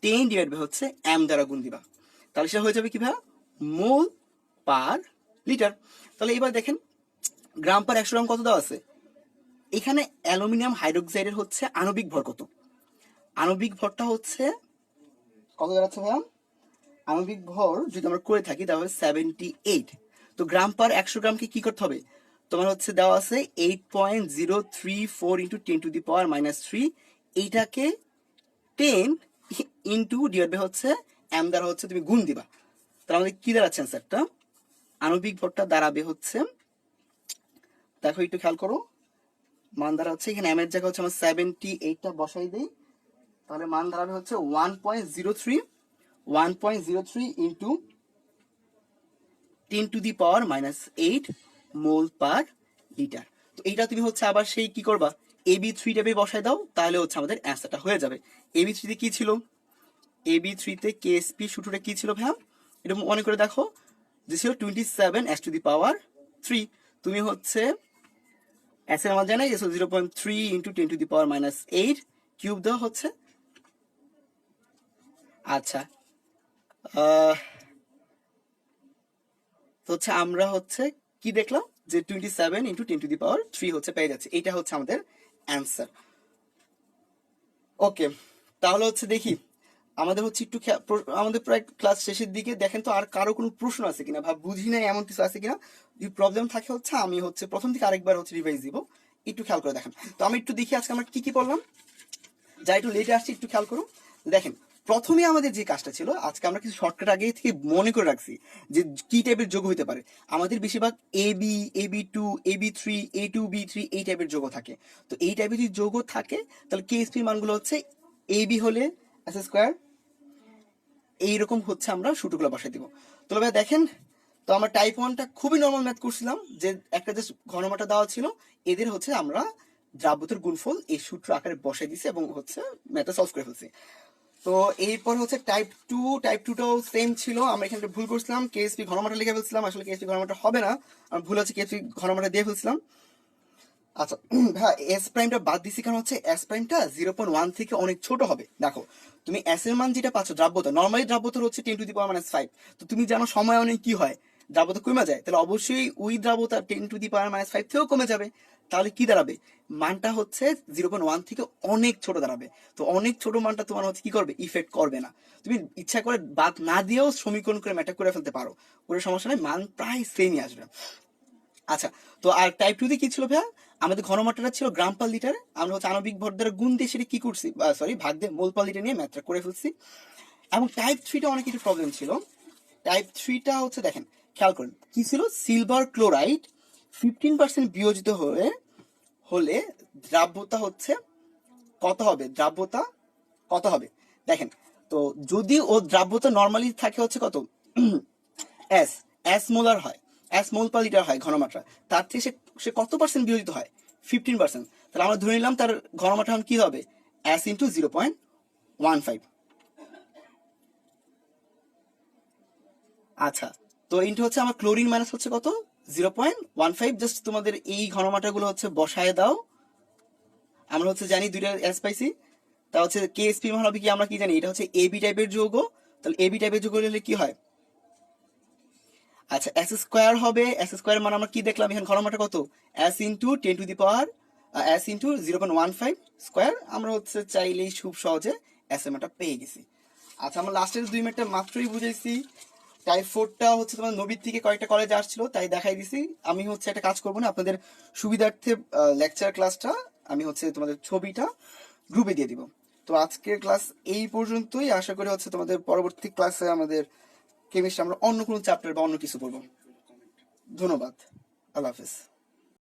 10 ডিভাইড বাই হচ্ছে এম দ্বারা গুণ দিবা। তাহলে সেটা হয়ে যাবে কি ভাইয়া, মোল পার লিটার। তাহলে এবার দেখেন, গ্রাম পার 100 গ্রাম কত দেওয়া আছে? এখানে অ্যালুমিনিয়াম হাইড্রোক্সাইডের হচ্ছে আণবিক ভর কত? আণবিক ভরটা হচ্ছে কত দাঁড়াচ্ছে ভাইয়া? আণবিক ভর যদি আমরা করে থাকি তাহলে 78। তো গ্রাম পার 100 গ্রামকে কি করতে হবে? তোমার হচ্ছে দেওয়া আছে 8.034 ইন্টু 10⁻⁻3। এইটাকে 10 ইন্টু ডিভাইড বাই হচ্ছে এম দ্বারা হচ্ছে তুমি গুণ দিবা। তাহলে আমাদের কি দাঁড়াচ্ছে অ্যান্সারটা? আণবিক ভরটা দাঁড়াবে হচ্ছে, দেখো একটু খেয়াল করো, মান দ্বারা হচ্ছে এখানে এম এর জায়গা হচ্ছে আমার 78টা বসাই দেই। তাহলে মান দাঁড়াবে হচ্ছে 1.03 ইন্টু 10⁻⁻8 মোল পার লিটার। তো এইটা তুমি হচ্ছে আবার সেই কি করবা, AB3 টাইপে বসায় দাও, তাহলে হচ্ছে আমাদের অ্যান্সারটা হয়ে যাবে। AB3 কি ছিল? AB3 কেএসপি সূত্রটা কি ছিল ভাইয়া? এটা মনে করে দেখো, যে ছিল 27 s⁻³ তুমি হচ্ছে এস এর মান জানাই গেছো 0.3 ইন্টু 10⁻⁻8 কিউব দেওয়া হচ্ছে। আচ্ছা, তো হচ্ছে আমরা হচ্ছে কি দেখলাম যে 27 ইন্টু 10⁻³ হচ্ছে পেয়ে যাচ্ছে। এটা হচ্ছে আমাদের অ্যান্সার। ওকে, তাহলে হচ্ছে দেখি আমাদের হচ্ছে একটু আমাদের প্রায় ক্লাস শেষের দিকে। দেখেন তো আর কারো কোনো প্রশ্ন আছে কিনা, বুঝি নাই এমন কিছু আছে কিনা। যদি প্রবলেম থাকে হচ্ছে আমি হচ্ছে প্রথম থেকে আরেকবার হচ্ছে রিভাইজ দিব, একটু খেয়াল করে দেখেন। তো আমি একটু দেখি আজকে আমরা কি কি পড়লাম, যা একটু লেটে আসছি একটু খেয়াল করুন। দেখেন, প্রথমে আমাদের যে কাজটা ছিল, আজকে আমরা কিছু শর্টকাট আগে থেকে মনে করে রাখছি যে কি টাইপের যোগ হতে পারে। আমাদের বেশিরভাগ AB2, AB3, A2B3 এই টাইপের যোগ থাকে। তো এই টাইপের যদি যোগ থাকে তাহলে কেএসপির মানগুলো হচ্ছে AB হলে এস স্কোয়ার, এইরকম হচ্ছে আমরা সূত্রগুলো বসাই দিব। তো ভাই দেখেন, তো আমরা টাইপ 1টা খুবই নর্মাল ম্যাথ করছিলাম, যে একটা যে ঘনমাত্রা দেওয়া ছিল, এদের হচ্ছে আমরা দ্রাব্যতার গুণফল এই সূত্র আকারে বসাই দিছি এবং হচ্ছে ম্যাথটা সলভ করে ফেলছি। তো এরপর হচ্ছে টাইপ টুটাও সেম ছিল। আমরা এখানে ভুল করছিলাম, কেএসপি ঘনমাত্রা লিখে ফেলছিলাম, আসলে কেএসপি ঘনমাত্রা হবে না, আমার ভুল হচ্ছে কেএসপি ঘনমাত্রা দিয়ে ফেলছিলাম। আচ্ছা ভাই, এস প্রাইমটা বাদ দিছি কারণ হচ্ছে এস প্রাইমটা 0.1 থেকে অনেক ছোট হবে। দেখো, তুমি এস এর মান যেটা পাচ্ছ দ্রাব্যতা, নর্মালি দ্রাব্যতা হচ্ছে 10⁻⁻5। তো তুমি জানো সময় অনেক কি হয়, দ্রাব্যতা কমে যায়, তাহলে অবশ্যই ওই দ্রাব্যতা 10⁻⁻5 থেকেও কমে যাবে। তাহলে কি দাঁড়াবে, মানটা হচ্ছে 0.1 থেকে অনেক ছোট দাঁড়াবে। তো অনেক ছোট মানটা তোমার হচ্ছে কি করবে, ইফেক্ট করবে না। তুমি ইচ্ছা করে বাদ না দিয়েও সমীকরণ করে ম্যাটার করে ফেলতে পারো, কোনো সমস্যা নেই, মান প্রায় সেমই আসবে। আচ্ছা, তো আর টাইপ 2 তে কি ছিল ভাইয়া, আমাদের ঘনমাত্রাটা ছিল গ্রাম পার লিটারে, আমরা হচ্ছে আণবিক ভর দ্বারা গুণ দিয়ে সেটা কি করছি, সরি ভাগ দিয়ে মোল পার লিটার নিয়ে ম্যাথটা করে ফেলছি। এবং টাইপ 3টা অনেক কিছু প্রবলেম ছিল। টাইপ 3টা হচ্ছে দেখেন, খেয়াল করেন কি ছিল, সিলভার ক্লোরাইড 15% বিয়োজিত হয়ে হলে দ্রাব্যতা হচ্ছে কত হবে, দ্রাব্যতা কত হবে। দেখেন, তো যদি ও দ্রাব্যতা নর্মালি থাকে হচ্ছে কত, এস এস মোলার হয়, এস মোল পার লিটার হয় ঘনমাত্রা, তার থেকে সে সে কত পার্সেন্ট বিয়োজিত হয়, 15%। তাহলে আমরা ধরে নিলাম তার ঘনমাত্রা এখন কি হবে, এস ইন্টু 0.15। আচ্ছা, তো ইন্টু হচ্ছে আমার ক্লোরিন মাইনাস হচ্ছে কত, 0.15। জাস্ট তোমাদের এই ঘনমাত্রাগুলো হচ্ছে বসায় দাও। আমরা হচ্ছে জানি দুইটা এস পাইছি, তা হচ্ছে কেএসপি মান হবে কি, আমরা কি জানি, এটা হচ্ছে এবি টাইপের যৌগ। তাহলে এবি টাইপের যৌগ হলে কি হয়, আচ্ছা এস স্কোয়ার হবে, এস স্কোয়ার মানে আমরা কি দেখলাম এখানে ঘনমাত্রা কত, S into 10⁻, S into 0.15 square. আমরা হচ্ছে চাইলেই খুব সহজে এস এর মানটা পেয়ে গেছি। আচ্ছা, আমরা লাস্টের 2 মিনিটটা মাত্রই বুঝাইছি। টাইপ 4টা হচ্ছে তোমার নবীর থেকে কয়েকটা কলেজে আসছিল তাই দেখাই দিছি। আমি হচ্ছে একটা কাজ করবো না, আপনাদের সুবিধার্থে লেকচার ক্লাসটা আমি হচ্ছে তোমাদের ছবিটা গ্রুপে দিয়ে দিব। তো আজকের ক্লাস এই পর্যন্তই, আশা করি হচ্ছে তোমাদের পরবর্তী ক্লাসে আমাদের কেমিস্ট্রি আমরা অন্য কোনো চ্যাপ্টার বা অন্য কিছু পড়বো। ধন্যবাদ, আল্লাহ হাফেজ।